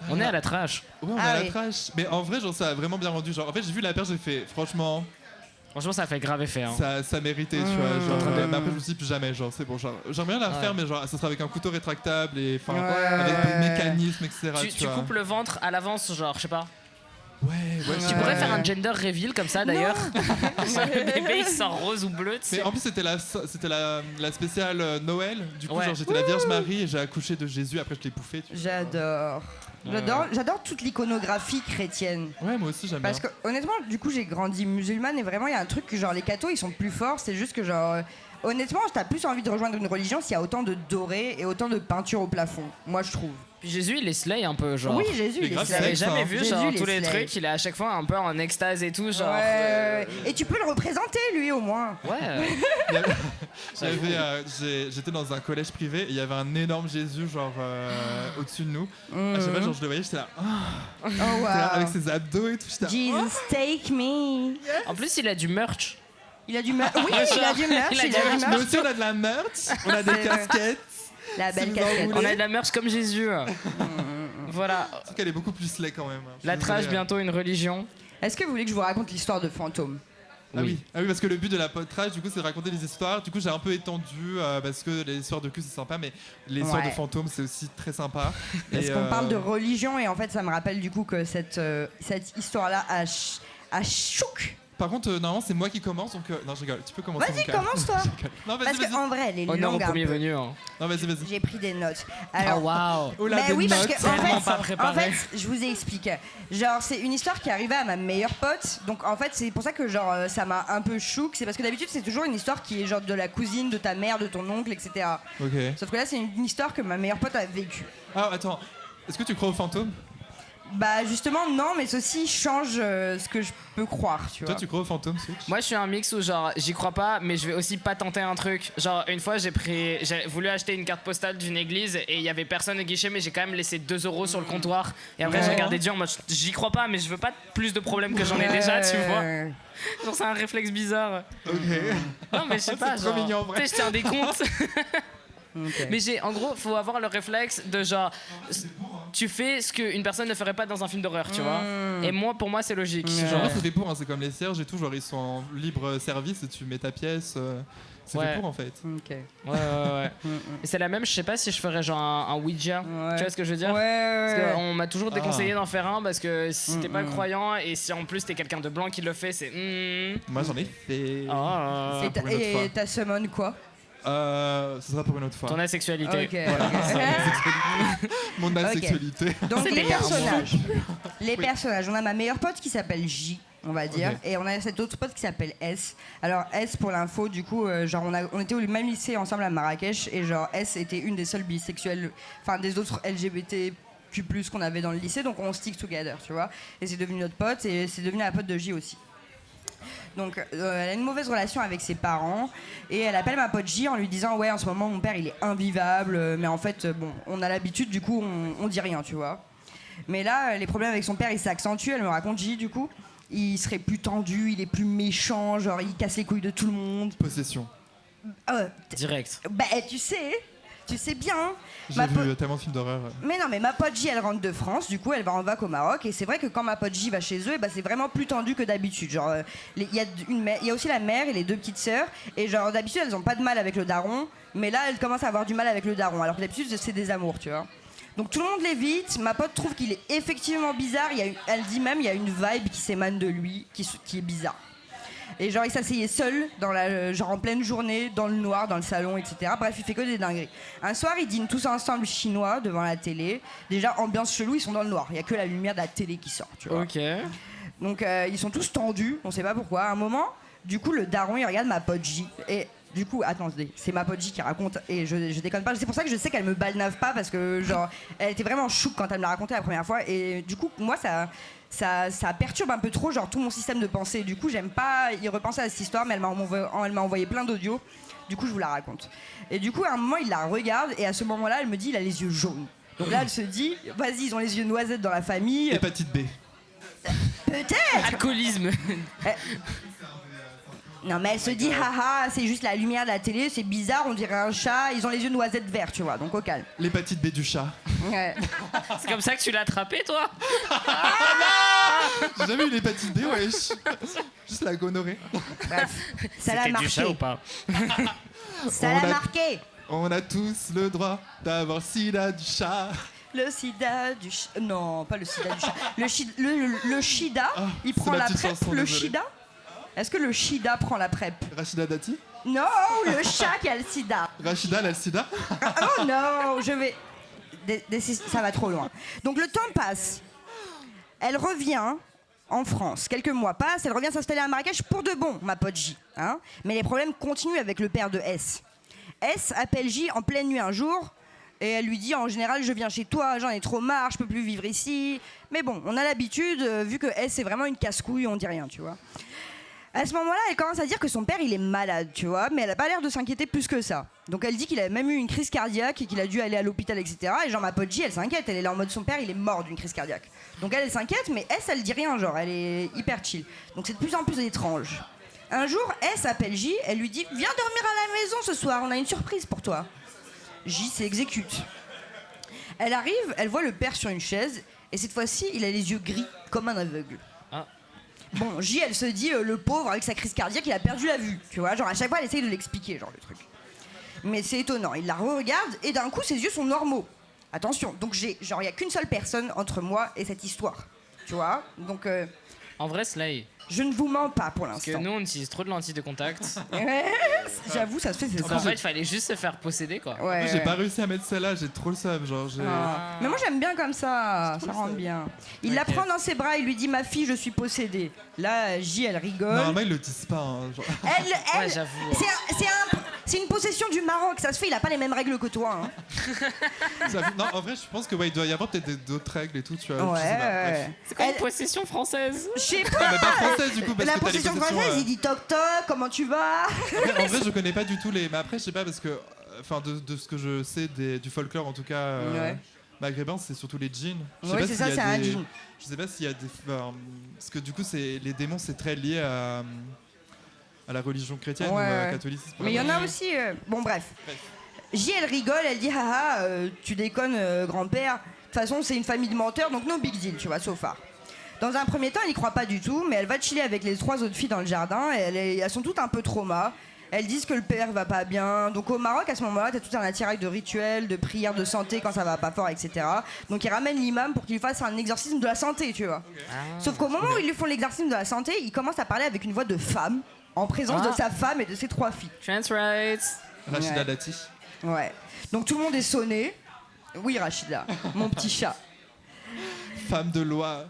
On est à la trash. Ouais, on Ah a la oui. trash. Mais en vrai, genre, ça a vraiment bien rendu. Genre, en fait, j'ai vu la perche, j'ai fait, franchement, Franchement ça fait grave effet. Hein. ça méritait, tu vois. Genre, de- mais après, je me suis dit plus jamais, genre, c'est bon. Genre, j'aimerais bien la refaire, mais genre, ça sera avec un couteau rétractable et enfin, Ouais. avec des mécanismes, etc. Tu vois. coupes le ventre à l'avance genre je sais pas. Ouais, Tu je- pourrais faire un gender reveal comme ça d'ailleurs. Le bébé il sort rose ou bleu. Tu sais. Mais en plus, c'était la spéciale Noël. Du coup, Ouais. genre, j'étais la Vierge Marie et j'ai accouché de Jésus. Après, je l'ai bouffé. Tu vois. J'adore toute l'iconographie chrétienne. Ouais, moi aussi, j'aime bien. Parce que honnêtement, du coup, j'ai grandi musulmane et vraiment, il y a un truc que genre les cathos, ils sont plus forts. C'est juste que genre, honnêtement, t'as plus envie de rejoindre une religion s'il y a autant de dorés et autant de peinture au plafond. Moi, je trouve. Puis Jésus il est slay un peu genre. Oui, Jésus, Mais il est grave, Je l'avais slay. c'est jamais hein. vu, Jésus, genre il est tous les slay. trucs, il est à chaque fois un peu en extase et tout, genre. Ouais. Et tu peux le représenter, lui, au moins. Ouais. J'étais dans un collège privé et il y avait un énorme Jésus, genre, au-dessus de nous. À chaque fois, genre, je le voyais, j'étais là, Oh, j'étais là, avec wow. ses abdos et tout. J'étais là, Jesus, take me. En plus, il a du merch. Il a du merch. Oui, il a du merch. Il a Il du a du merch. mais merch. aussi, on a de la merch, on a des C'est vrai. casquettes. La belle Si vous en casquette. voulez. On a de la merch comme Jésus. Voilà. Je trouve qu'elle est beaucoup plus slay quand même. Je suis La trash, désolé. bientôt une religion. Est-ce que vous voulez que je vous raconte l'histoire de fantôme? Ah oui. Parce que le but de la trash, du coup, c'est de raconter des histoires. Du coup, j'ai un peu étendu parce que les histoires de cul, c'est sympa, mais les histoires Ouais. de fantômes, c'est aussi très sympa. Parce Et, qu'on parle de religion et en fait, ça me rappelle du coup que cette histoire-là a chouk. Par contre, normalement, c'est moi qui commence, donc non, je rigole. Tu peux commencer. Vas-y, mon calme. commence toi. Je rigole. Non, Parce vas-y, vas-y. qu'en vrai, elle est Honneur au longue un premier peu. venu. Hein. Non, vas-y. J'ai pris des notes. Oh Alors, waouh. Oh là, mais des oui, parce notes. que en Tellement fait, pas préparé. je vous explique. Genre, c'est une histoire qui arrivait à ma meilleure pote. Donc, en fait, c'est pour ça que genre ça m'a un peu chouk. C'est parce que d'habitude, c'est toujours une histoire qui est genre de la cousine, de ta mère, de ton oncle, etc. Ok. Sauf que là, c'est une histoire que ma meilleure pote a vécue. Ah, attends. Est-ce que tu crois aux fantômes? Bah justement, non, mais ceci change ce que je peux croire, tu vois. Toi, tu crois aux fantômes, Switch? Moi, je suis un mix où genre j'y crois pas, mais je vais aussi pas tenter un truc. Genre une fois, j'ai voulu acheter une carte postale d'une église et il y avait personne au guichet, mais j'ai quand même laissé 2 € sur le comptoir. Et après, Ouais. j'ai regardé Dieu en mode j'y crois pas, mais je veux pas plus de problèmes que j'en ai déjà, tu vois. Genre c'est un réflexe bizarre. Ok. Non, mais je sais pas. C'est trop genre, mignon, en vrai. Tu sais, je tiens des comptes. Ok. Mais en gros, faut avoir le réflexe de genre. tu fais ce qu'une personne ne ferait pas dans un film d'horreur, tu vois. Et pour moi, c'est logique. Genre, c'est fait pour, hein, c'est comme les cierges et tout, genre ils sont en libre service et tu mets ta pièce. C'est fait pour en fait. Ok. Ouais. Et c'est la même, je sais pas si je ferais genre un Ouija. Tu vois ce que je veux dire? Parce qu'on m'a toujours déconseillé d'en faire un parce que si t'es pas croyant et si en plus t'es quelqu'un de blanc qui le fait, c'est. Moi j'en ai fait. Et t'as summon quoi? Ce sera pour une autre fois. Ton asexualité. Ok. Voilà. Mon asexualité. Donc les personnages. On a ma meilleure pote qui s'appelle J, on va dire, et on a cette autre pote qui s'appelle S. Alors S, pour l'info, du coup, genre on était au même lycée ensemble à Marrakech, et genre S était une des seules bisexuelles, enfin des autres LGBTQ+ qu'on avait dans le lycée, donc on stick together, tu vois. Et c'est devenu notre pote, et c'est devenu la pote de J aussi. Donc elle a une mauvaise relation avec ses parents et elle appelle ma pote J en lui disant ouais, en ce moment mon père il est invivable, mais en fait bon, on a l'habitude, du coup on dit rien, tu vois. Mais là les problèmes avec son père ils s'accentuent. Elle me raconte J, du coup il serait plus tendu, il est plus méchant, genre il casse les couilles de tout le monde. Possession. Direct. Bah tu sais bien. J'ai vu tellement de films d'horreur. Mais non, mais ma pote J, elle rentre de France, du coup, elle va en vac au Maroc. Et c'est vrai que quand ma pote J va chez eux, bah, c'est vraiment plus tendu que d'habitude. Genre, il y a aussi la mère et les deux petites sœurs. Et genre, d'habitude, elles ont pas de mal avec le daron. Mais là, elles commencent à avoir du mal avec le daron. Alors que d'habitude, c'est des amours, tu vois. Donc tout le monde l'évite. Ma pote trouve qu'il est effectivement bizarre. Elle dit même il y a une vibe qui s'émane de lui, qui est bizarre. Et genre il s'asseyait seul genre en pleine journée, dans le noir, dans le salon, etc. Bref, il fait que des dingueries. Un soir, ils dînent tous ensemble chinois devant la télé. Déjà, ambiance chelou, ils sont dans le noir. Il y a que la lumière de la télé qui sort, tu vois. Ok. Donc ils sont tous tendus, on sait pas pourquoi. À un moment, du coup, le daron, il regarde ma pote J. Et du coup, attendez, c'est ma pote J qui raconte, et je déconne pas. C'est pour ça que je sais qu'elle me balnave pas, parce que genre, elle était vraiment chouque quand elle me l'a raconté la première fois. Et du coup, moi, ça perturbe un peu trop genre tout mon système de pensée. Du coup, j'aime pas y repenser à cette histoire, mais elle m'a envoyé plein d'audios. Du coup, je vous la raconte. Et du coup, à un moment, il la regarde et à ce moment-là, elle me dit il a les yeux jaunes. Donc là, elle se dit vas-y, ils ont les yeux noisettes dans la famille. Hépatite B. Peut-être. Alcoolisme. Non, mais elle se dit haha, c'est juste la lumière de la télé, c'est bizarre, on dirait un chat, ils ont les yeux noisettes verts, tu vois, donc au calme. L'hépatite B du chat. Ouais. C'est comme ça que tu l'as attrapé, toi? J'ai jamais eu l'hépatite B, wesh. Juste la gonorrhée. Bref, ça l'a C'était du marqué. chat ou pas? Ça l'a marqué. On a tous le droit d'avoir le sida du chat. Le sida du chat. Non, pas le sida du chat. Le shida, il prend ma la petite PrEP, chanson, le désolé. shida. Est-ce que le shida prend la PrEP? Rachida Dati. Non, le chat qui a le sida. Rachida, elle a le sida. Oh non, je vais. Ça va trop loin. Donc le temps passe. Elle revient en France. Quelques mois passent. Elle revient s'installer à Marrakech pour de bon, ma pote J. Hein. Mais les problèmes continuent avec le père de S. S appelle J en pleine nuit un jour. Et elle lui dit en général je viens chez toi, j'en ai trop marre, je peux plus vivre ici. Mais bon, on a l'habitude, vu que S c'est vraiment une casse-couille, on dit rien, tu vois. À ce moment-là, elle commence à dire que son père, il est malade, tu vois, mais elle a pas l'air de s'inquiéter plus que ça. Donc elle dit qu'il a même eu une crise cardiaque et qu'il a dû aller à l'hôpital, etc. Et genre ma pote J, elle s'inquiète, elle est là en mode son père, il est mort d'une crise cardiaque. Donc elle s'inquiète, mais S, elle dit rien, genre, elle est hyper chill. Donc c'est de plus en plus étrange. Un jour, S appelle J, elle lui dit « Viens dormir à la maison ce soir, on a une surprise pour toi. » J s'exécute. Elle arrive, elle voit le père sur une chaise, et cette fois-ci, il a les yeux gris, comme un aveugle. Bon, J, elle se dit, le pauvre, avec sa crise cardiaque, il a perdu la vue. Tu vois, genre à chaque fois, elle essaye de l'expliquer, genre le truc. Mais c'est étonnant, il la regarde et d'un coup, ses yeux sont normaux. Attention, donc il n'y a qu'une seule personne entre moi et cette histoire. Tu vois, donc... En vrai, Slay. Je ne vous mens pas pour Parce que l'instant. nous, on utilise trop de lentilles de contact. Ouais, j'avoue, ça se fait, c'est Donc ça. en fait, il fallait juste se faire posséder, quoi. Ouais, Moi, j'ai ouais. pas réussi à mettre celle-là, j'ai trop le seum. Genre, Mais moi j'aime bien comme ça rentre bien. Il la Ok. prend dans ses bras, il lui dit ma fille je suis possédée. Là J elle rigole. Normalement, ils le disent pas. Hein, genre. Elle, Ouais, j'avoue. c'est une possession du Maroc, ça se fait, il a pas les mêmes règles que toi. Hein. Non, en vrai, je pense que ouais, il doit y avoir peut-être d'autres règles et tout. Tu vois, Ouais, je sais pas. Bref. ouais. C'est quoi une Elle- possession française? Je sais Non, pas. mais pas française du coup, parce La que t'as les possession possessions. française, il dit toc toc, comment tu vas? En vrai, je connais pas du tout les. Mais après, je sais pas parce que, enfin, de ce que je sais du folklore en tout cas Ouais. maghrébin, c'est surtout les djinns. Je sais Oui, pas c'est s'il ça, y a c'est un des- djinn. Je sais pas s'il y a des. Parce que du coup, les démons, c'est très lié à la religion chrétienne ou Ouais, à ouais. la catholicisme. Mais il y en a aussi. Bon, bref. J, elle rigole, elle dit haha, tu déconnes, grand-père. toute façon, c'est une famille de menteurs, donc no big deal, tu vois, so far. Dans un premier temps, elle n'y croit pas du tout, mais elle va chiller avec les 3 autres filles dans le jardin, et elles sont toutes un peu trauma. Elles disent que le père va pas bien. Donc au Maroc, à ce moment-là, t'as tout un attirail de rituels, de prières de santé quand ça va pas fort, etc. Donc ils ramènent l'imam pour qu'il fasse un exorcisme de la santé, tu vois. Sauf qu'au moment où ils lui font l'exorcisme de la santé, il commence à parler avec une voix de femme, en présence de sa femme et de ses 3 filles. Trans rights. Rachida Dati. Ouais. Donc tout le monde est sonné. Oui, Rachida, mon petit chat. Femme de loi.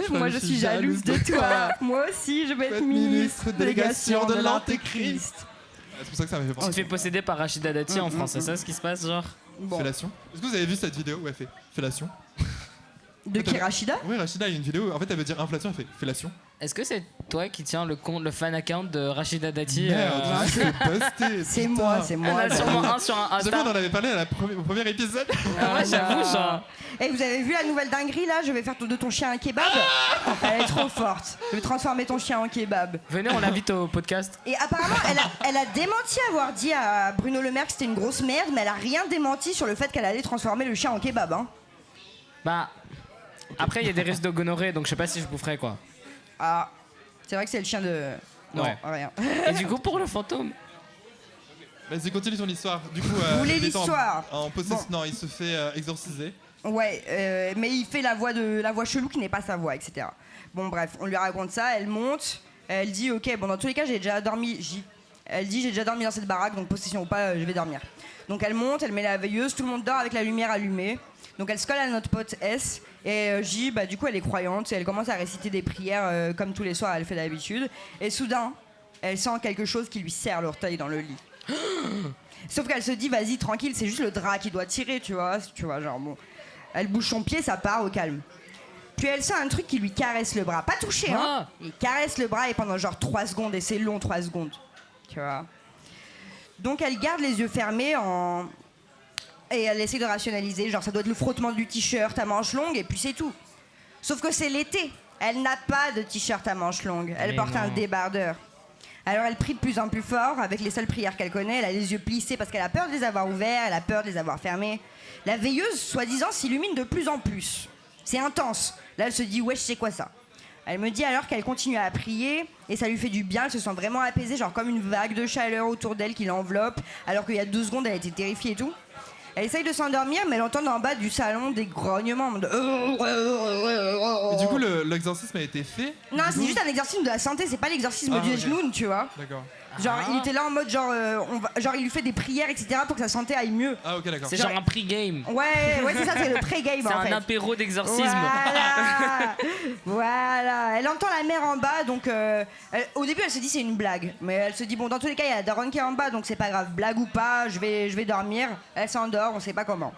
Moi, je suis jalouse de toi. Moi aussi, je vais être ministre délégation de l'Antéchrist. C'est pour ça que ça m'a fait Tu te penser. fais posséder par Rachida Dati en France, c'est ça ce qui se passe, genre? Bon. Fellation. Est-ce que vous avez vu cette vidéo où elle fait fellation? De qui, Rachida? Oui, Rachida, il y a une vidéo où en fait elle veut dire inflation, elle fait fellation. Est-ce que c'est toi qui tiens le compte, le fan account de Rachida Dati? Merde, je l'ai posté. C'est putain. moi, c'est moi. Elle a sûrement un sur un J'avoue, on Insta. en avait parlé au premier épisode. Ah ouais, j'avoue, genre. Et vous avez vu la nouvelle dinguerie là? Je vais faire de ton chien un kebab. Elle est trop forte. Je vais transformer ton chien en kebab. Venez, on l'invite au podcast. Et apparemment, elle a démenti avoir dit à Bruno Le Maire que c'était une grosse merde, mais elle a rien démenti sur le fait qu'elle allait transformer le chien en kebab. Hein. Bah, après, il y a des risques de gonorrhée, donc je sais pas si je boufferais quoi. Ah, c'est vrai que c'est le chien de. Non, Ouais. rien. Et du coup, pour le fantôme. Vas-y, continue ton histoire. Du coup, Vous voulez il est l'histoire? en possession. Non, il se fait exorciser. Ouais, mais il fait la voix chelou qui n'est pas sa voix, etc. Bon, bref, on lui raconte ça, elle monte, elle dit ok, bon, dans tous les cas, j'ai déjà dormi. Elle dit j'ai déjà dormi dans cette baraque, donc possession ou pas, je vais dormir. Donc elle monte, elle met la veilleuse, tout le monde dort avec la lumière allumée. Donc elle se colle à notre pote S et J, bah du coup elle est croyante et elle commence à réciter des prières comme tous les soirs elle fait d'habitude. Et soudain, elle sent quelque chose qui lui serre l'orteil dans le lit. Sauf qu'elle se dit vas-y tranquille, c'est juste le drap qui doit tirer, tu vois, genre bon. Elle bouge son pied, ça part au calme. Puis elle sent un truc qui lui caresse le bras, pas touché hein. Il caresse le bras et pendant genre 3 secondes et c'est long 3 secondes. Tu vois. Donc elle garde les yeux fermés et elle essaie de rationaliser, genre ça doit être le frottement du t-shirt à manches longues et puis c'est tout. Sauf que c'est l'été, elle n'a pas de t-shirt à manches longues, elle porte un débardeur. Alors elle prie de plus en plus fort avec les seules prières qu'elle connaît, elle a les yeux plissés parce qu'elle a peur de les avoir ouverts, elle a peur de les avoir fermés. La veilleuse, soi-disant, s'illumine de plus en plus. C'est intense. Là elle se dit wesh c'est quoi ça? Elle me dit alors qu'elle continue à prier et ça lui fait du bien, elle se sent vraiment apaisée, genre comme une vague de chaleur autour d'elle qui l'enveloppe, alors qu'il y a 2 secondes elle était terrifiée et tout. Elle essaye de s'endormir mais elle entend en bas du salon des grognements. Et du coup, l'exorcisme a été fait. Non, c'est juste un exorcisme de la santé, c'est pas l'exorcisme du genou, tu vois. D'accord. Genre il était là en mode genre, genre il lui fait des prières etc pour que sa santé aille mieux. Ah ok d'accord. C'est genre un pre-game. Ouais c'est ça, c'est le pré-game C'est en fait. un apéro d'exorcisme. Voilà. Voilà. Elle entend la mère en bas, donc au début elle se dit c'est une blague, mais elle se dit bon dans tous les cas il y a la daronne qui est en bas, donc c'est pas grave, blague ou pas, je vais dormir. Elle s'endort, on sait pas comment.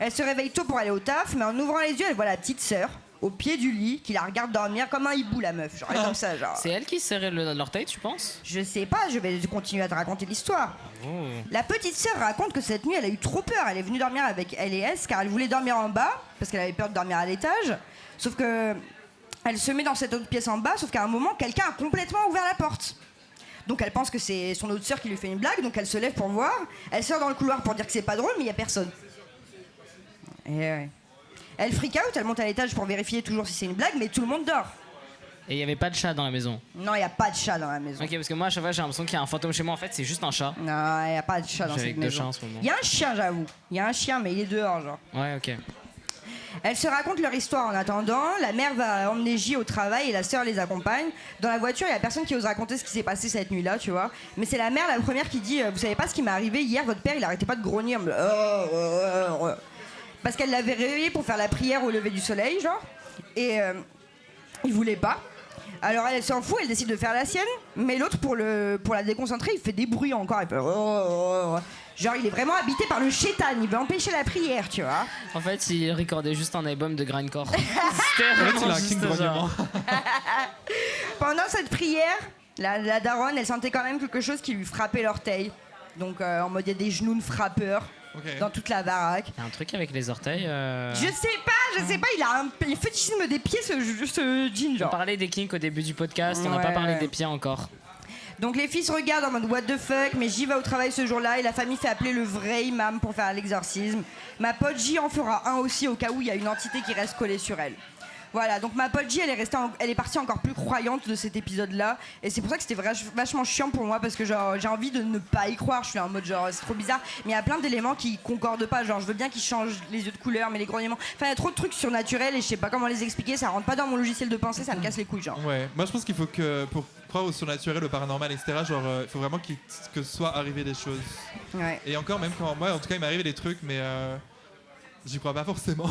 Elle se réveille tôt pour aller au taf, mais en ouvrant les yeux elle voit la petite sœur au pied du lit qui la regarde dormir comme un hibou la meuf, genre elle est comme ça genre. C'est elle qui serrait l'orteil, tu penses? Je sais pas, je vais continuer à te raconter l'histoire. La petite sœur raconte que cette nuit elle a eu trop peur, elle est venue dormir avec elle et S car elle voulait dormir en bas parce qu'elle avait peur de dormir à l'étage, sauf que elle se met dans cette autre pièce en bas, sauf qu'à un moment quelqu'un a complètement ouvert la porte. Donc elle pense que c'est son autre sœur qui lui fait une blague, donc elle se lève pour voir, elle sort dans le couloir pour dire que c'est pas drôle mais il y a personne. Et ouais. Elle freak out, elle monte à l'étage pour vérifier toujours si c'est une blague, mais tout le monde dort. Et il y avait pas de chat dans la maison. Non, il n'y a pas de chat dans la maison. Ok, parce que moi à chaque fois j'ai l'impression qu'il y a un fantôme chez moi, en fait c'est juste un chat. Non, il n'y a pas de chat dans J'ai cette avec 2 chats maison. en ce moment. Il y a un chien, j'avoue. Il y a un chien, mais il est dehors, genre. Ouais, ok. Elles se racontent leur histoire en attendant. La mère va emmener J au travail et la sœur les accompagne. Dans la voiture, il y a personne qui ose raconter ce qui s'est passé cette nuit-là, tu vois. Mais c'est la mère, la première, qui dit vous savez pas ce qui m'est arrivé hier, votre père, il arrêtait pas de grogner. Parce qu'elle l'avait réveillé pour faire la prière au lever du soleil, genre. Et il voulait pas. Alors elle s'en fout, elle décide de faire la sienne. Mais l'autre, pour la déconcentrer, il fait des bruits encore. Il fait genre, il est vraiment habité par le chétan. Il veut empêcher la prière, tu vois. En fait, il recordait juste un album de grindcore. C'était En fait, il a un king grognement. Pendant cette prière, la daronne, elle sentait quand même quelque chose qui lui frappait l'orteil. Donc en mode, il y a des genoux de frappeur dans toute la baraque. Il y a un truc avec les orteils. Je sais pas, il a un fétichisme des pieds, ce jean, On genre. parlait des kinks au début du podcast, on n'a pas Ouais, parlé ouais. des pieds encore. Donc les filles se regardent en mode what the fuck, mais J va au travail ce jour-là et la famille fait appeler le vrai imam pour faire l'exorcisme. Ma pote J en fera un aussi au cas où il y a une entité qui reste collée sur elle. Voilà, donc ma pote J, elle est partie encore plus croyante de cet épisode-là. Et c'est pour ça que c'était vachement chiant pour moi, parce que genre, j'ai envie de ne pas y croire. Je suis en mode genre, c'est trop bizarre. Mais il y a plein d'éléments qui concordent pas. Genre, je veux bien qu'ils changent les yeux de couleur, mais les grognements. Enfin, il y a trop de trucs surnaturels et je sais pas comment les expliquer. Ça rentre pas dans mon logiciel de pensée, ça me casse les couilles, genre. Ouais, moi je pense qu'il faut que pour croire au surnaturel, au paranormal, etc., genre, il faut vraiment que soit arrivé des choses. Ouais. Et encore, même quand moi, en tout cas, il m'est arrivé des trucs, mais. J'y crois pas forcément.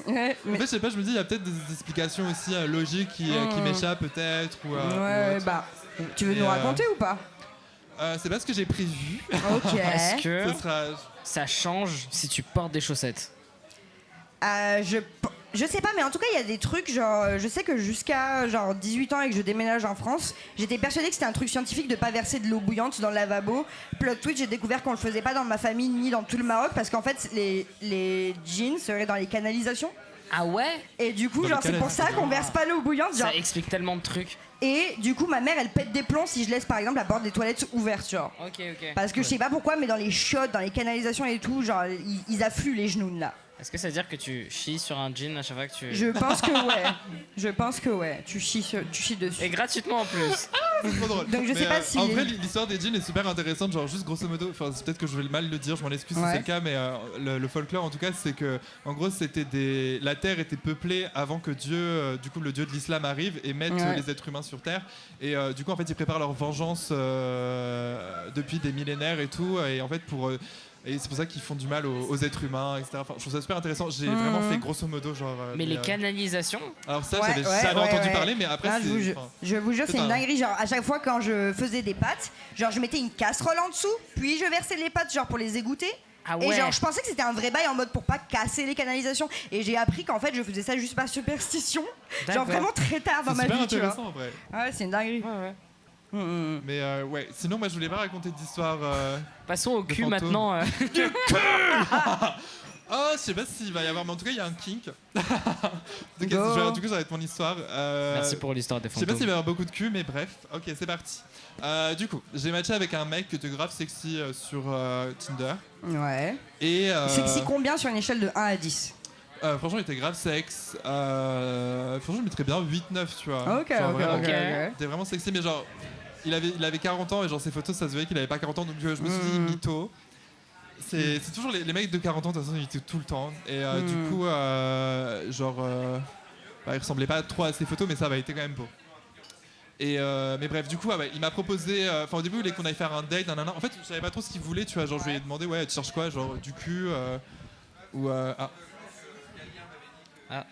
Ouais, mais... En fait, je sais pas, je me dis, il y a peut-être des explications aussi logiques qui m'échappent peut-être. Ou autre. Bah, tu veux nous raconter ou pas? C'est pas ce que j'ai prévu. Ok. Est-ce que Ce sera... ça change si tu portes des chaussettes? Je sais pas, mais en tout cas, il y a des trucs, genre, je sais que jusqu'à genre 18 ans et que je déménage en France, j'étais persuadée que c'était un truc scientifique de pas verser de l'eau bouillante dans le lavabo. Plot twist, j'ai découvert qu'on le faisait pas dans ma famille ni dans tout le Maroc parce qu'en fait, les jeans seraient dans les canalisations. Ah ouais? Et du coup, genre, c'est pour ça qu'on verse pas l'eau bouillante. Genre. Ça explique tellement de trucs. Et du coup, ma mère, elle pète des plombs si je laisse par exemple la porte des toilettes ouverte, genre. Ok. Parce que je sais pas pourquoi, mais dans les chiottes, dans les canalisations et tout, genre, ils affluent les genoux là. Est-ce que ça veut dire que tu chies sur un jean à chaque fois que tu... Je pense que ouais. Tu chies dessus. Et gratuitement en plus. C'est trop drôle. Donc je sais pas si... En vrai, l'histoire des jeans est super intéressante. Genre, juste grosso modo, enfin, c'est peut-être que je vais mal le dire, je m'en excuse si c'est le cas, mais le folklore en tout cas, c'est que, en gros, la terre était peuplée avant que Dieu, du coup, le Dieu de l'islam arrive et mette les êtres humains sur terre. Et du coup, en fait, ils préparent leur vengeance depuis des millénaires et tout. Et en fait, et c'est pour ça qu'ils font du mal aux êtres humains, etc. Enfin, je trouve ça super intéressant. J'ai vraiment fait grosso modo genre. Mais les canalisations? Alors ça, j'avais entendu parler, mais après je vous jure, c'est une dinguerie. Genre à chaque fois quand je faisais des pâtes, genre je mettais une casserole en dessous, puis je versais les pâtes genre pour les égoutter. Ah ouais. Et genre je pensais que c'était un vrai bail en mode pour pas casser les canalisations. Et j'ai appris qu'en fait je faisais ça juste par superstition. Genre vraiment très tard dans ma vie. C'est super intéressant en vrai. Ouais, c'est une dinguerie. Ouais. Mais ouais, sinon moi je voulais pas raconter d'histoire. Passons au cul fantôme. maintenant. Oh, je sais pas s'il va y avoir, mais en tout cas il y a un kink. Du coup ça va être mon histoire. Merci pour l'histoire des Je sais fantômes. pas s'il va y avoir beaucoup de cul, mais bref, ok c'est parti. Du coup, j'ai matché avec un mec qui était grave sexy sur Tinder. Ouais. Et Sexy combien sur une échelle de 1 à 10? franchement il était grave sexe. Franchement je mettrais bien 8-9 tu vois. Ok. Il était vraiment sexy, mais genre il avait 40 ans et genre ses photos ça se voyait qu'il avait pas 40 ans, donc je me suis dit mytho. C'est toujours les mecs de 40 ans de toute façon ils étaient tout le temps. Et du coup il ressemblait pas trop à ses photos, mais ça avait été quand même beau. Et mais bref, du coup il m'a proposé, au début il voulait qu'on aille faire un date, en fait je savais pas trop ce qu'il voulait, tu vois, genre je lui ai demandé ouais tu cherches quoi, genre du cul ou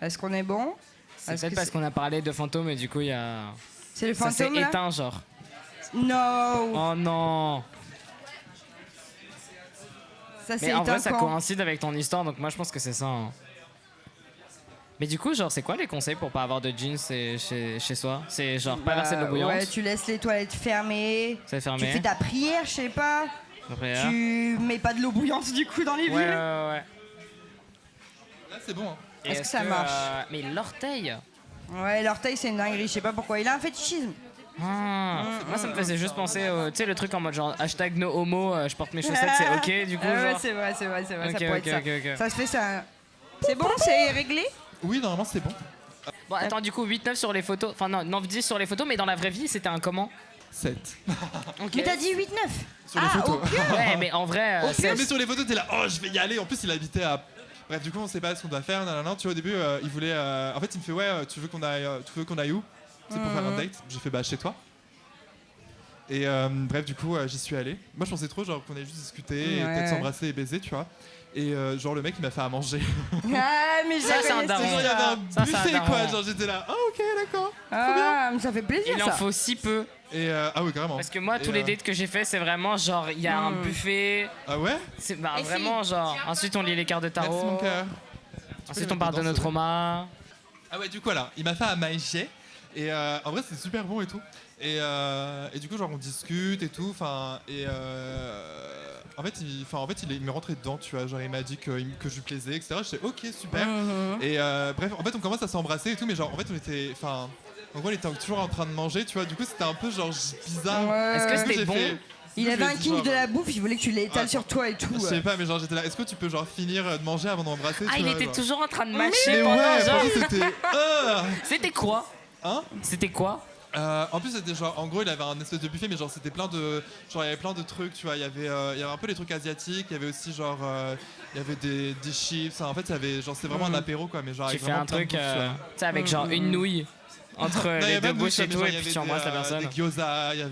Est-ce qu'on est bon? C'est peut-être parce qu'on a parlé de fantômes et du coup il y a... C'est le Ça s'est fantôme là? éteint genre. No. Oh non. Ça s'est Mais en éteint vrai ça quand? coïncide avec ton histoire, donc moi je pense que c'est ça. Hein. Mais du coup genre c'est quoi les conseils pour pas avoir de jeans chez soi? C'est genre pas verser de l'eau bouillante? Ouais, tu laisses les toilettes fermées. C'est fermé. Tu fais ta prière, je sais pas. Après, Tu mets pas de l'eau bouillante du coup dans les ouais. villes. Là c'est bon. Est-ce que ça marche? Mais l'orteil. Ouais, l'orteil c'est une dinguerie, je sais pas pourquoi. Il a un fétichisme. Moi ça me faisait juste penser tu sais le truc en mode genre hashtag no homo, je porte mes chaussettes c'est ok du coup Ouais, genre. c'est vrai, Ok, ça pourrait être ça. ok. Ça se fait ça. C'est bon, c'est réglé? Oui normalement c'est bon. Bon attends du coup 8-9 sur les photos, enfin non 10 sur les photos, mais dans la vraie vie c'était un comment? 7. Ok. Mais t'as dit 8-9. Sur les photos. Ouais mais en vrai Mais sur les photos t'es là, oh je vais y aller, en plus il habitait à... Bref du coup on sait pas ce qu'on doit faire, tu vois au début il voulait... En fait il me fait ouais tu veux qu'on aille où? C'est pour faire un date. J'ai fait bah chez toi. Et bref du coup j'y suis allé. Moi je pensais trop genre qu'on allait juste discuter, et peut-être s'embrasser et baiser tu vois. Et genre le mec il m'a fait à manger. Ah mais Ça, c'est un daron. Il y avait un Ça, c'est un buffet daron. quoi, genre j'étais là, oh ok d'accord. Ah, mais ça fait plaisir il en ça. faut si peu. Et ah oui carrément. Parce que moi tous Et, les dates que j'ai fait c'est vraiment genre il y a un buffet. Ah ouais? C'est vraiment genre ensuite on lit les cartes de tarot. Merci mon cœur. Ensuite on parle de nos traumas. Ah ouais du coup voilà, il m'a fait à manger. Et en vrai c'est super bon et tout. Et du coup genre on discute et tout, enfin et en fait il me rentrait dedans, tu vois, genre il m'a dit que je lui plaisais, etc. J'étais ok super. Et bref en fait on commence à s'embrasser et tout, mais genre en fait on était, enfin En gros, il était toujours en train de manger, tu vois. Du coup, c'était un peu genre bizarre. Ouais. Est-ce que Du coup, c'était j'ai bon? Il Du coup, avait je lui ai un dit, king genre, de la bouffe, il voulait que tu l'étales sur toi et tout. Je sais pas, mais genre j'étais là. Est-ce que tu peux genre finir de manger avant d'embrasser? Ah, tu il vois, était genre. toujours en train de Mais mâcher pendant ouais, genre. franchement, c'était. C'était quoi? Hein? C'était quoi? En plus c'était genre en gros il avait un espèce de buffet mais genre c'était plein de genre il y avait plein de trucs tu vois il y avait un peu les trucs asiatiques il y avait aussi genre il y avait des chips en fait il y avait genre c'est vraiment un apéro quoi mais genre Tu avec fais vraiment un plein de truc, bouffe, tu vois. tu sais, avec genre une nouille entre Non, il y les avait deux même bouches et mais tout, genre, et il y puis avait tu embrasses la personne. des gyoza il y avait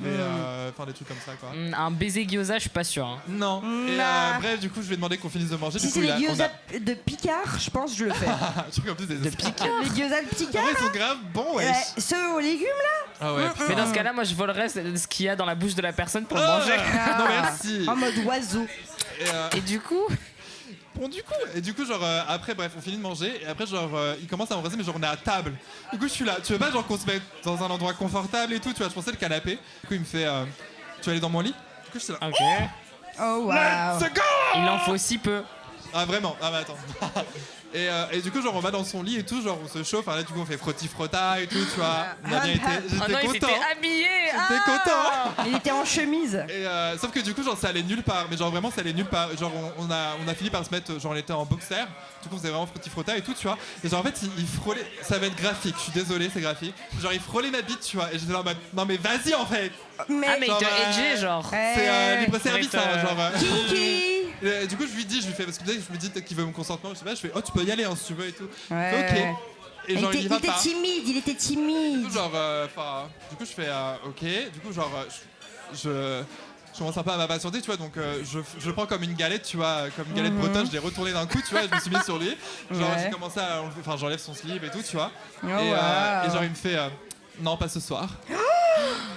enfin des trucs comme ça quoi. Un baiser gyoza, je suis pas sûr. Hein. Non et Nah. bref du coup je lui ai demandé qu'on finisse de manger Si du coup c'est les on a gyoza de Picard, je pense que je le fais. je trouve qu'en plus De Picard. Les gyoza de en Picard, vrai, ils sont grave bons ouais. ceux aux légumes là. Ah ouais Mais dans ce cas-là, moi je volerais ce qu'il y a dans la bouche de la personne pour le Ah. manger. Non merci. En mode oiseau. Et du coup, Bon du coup genre après bref on finit de manger et après genre il commence à m'embrasser mais genre on est à table. Du coup je suis là, tu veux pas genre qu'on se mette dans un endroit confortable et tout, tu vois, je pensais le canapé. Du coup il me fait tu vas aller dans mon lit? Du coup je suis là. ok. Oh wow. Let's go! Il en faut si peu. Ah vraiment? Ah bah attends. Et du coup genre on va dans son lit et tout, genre on se chauffe, là du coup on fait frotti frotta et tout, tu vois. On a bien été, Oh non, j'étais il content. s'était habillé. J'étais content. Il était en chemise. Et sauf que du coup genre ça allait nulle part, mais genre vraiment ça allait nulle part. Genre on a fini par se mettre, genre on était en boxer, du coup on faisait vraiment frotti frotta et tout, tu vois. Et genre en fait il frôlait, ça va être graphique, je suis désolé c'est graphique. Genre il frôlait ma bite, tu vois, et j'étais là en mode non mais vas-y en fait. Ah mais il Genre, te edgeait genre. C'est libre service hein, genre. Kiki. Du coup je lui dis, je lui fais parce que peut-être je me dis peut-être qu'il veut mon consentement, je sais pas, je fais oh tu peux y aller hein, si tu veux et tout. Ouais. Ok. Et genre il y va était pas. timide, il était Du timide. coup genre du coup je fais ok, du coup genre je commence un peu à m'impatienter, tu vois, donc je le prends comme une galette, tu vois, comme une galette bretonne, je l'ai retourné d'un coup, tu vois, je me suis mis sur lui, genre Ouais. j'ai commencé à enlever, enfin j'enlève son slip et tout, tu vois, Oh, et wow. genre il me fait non pas ce soir.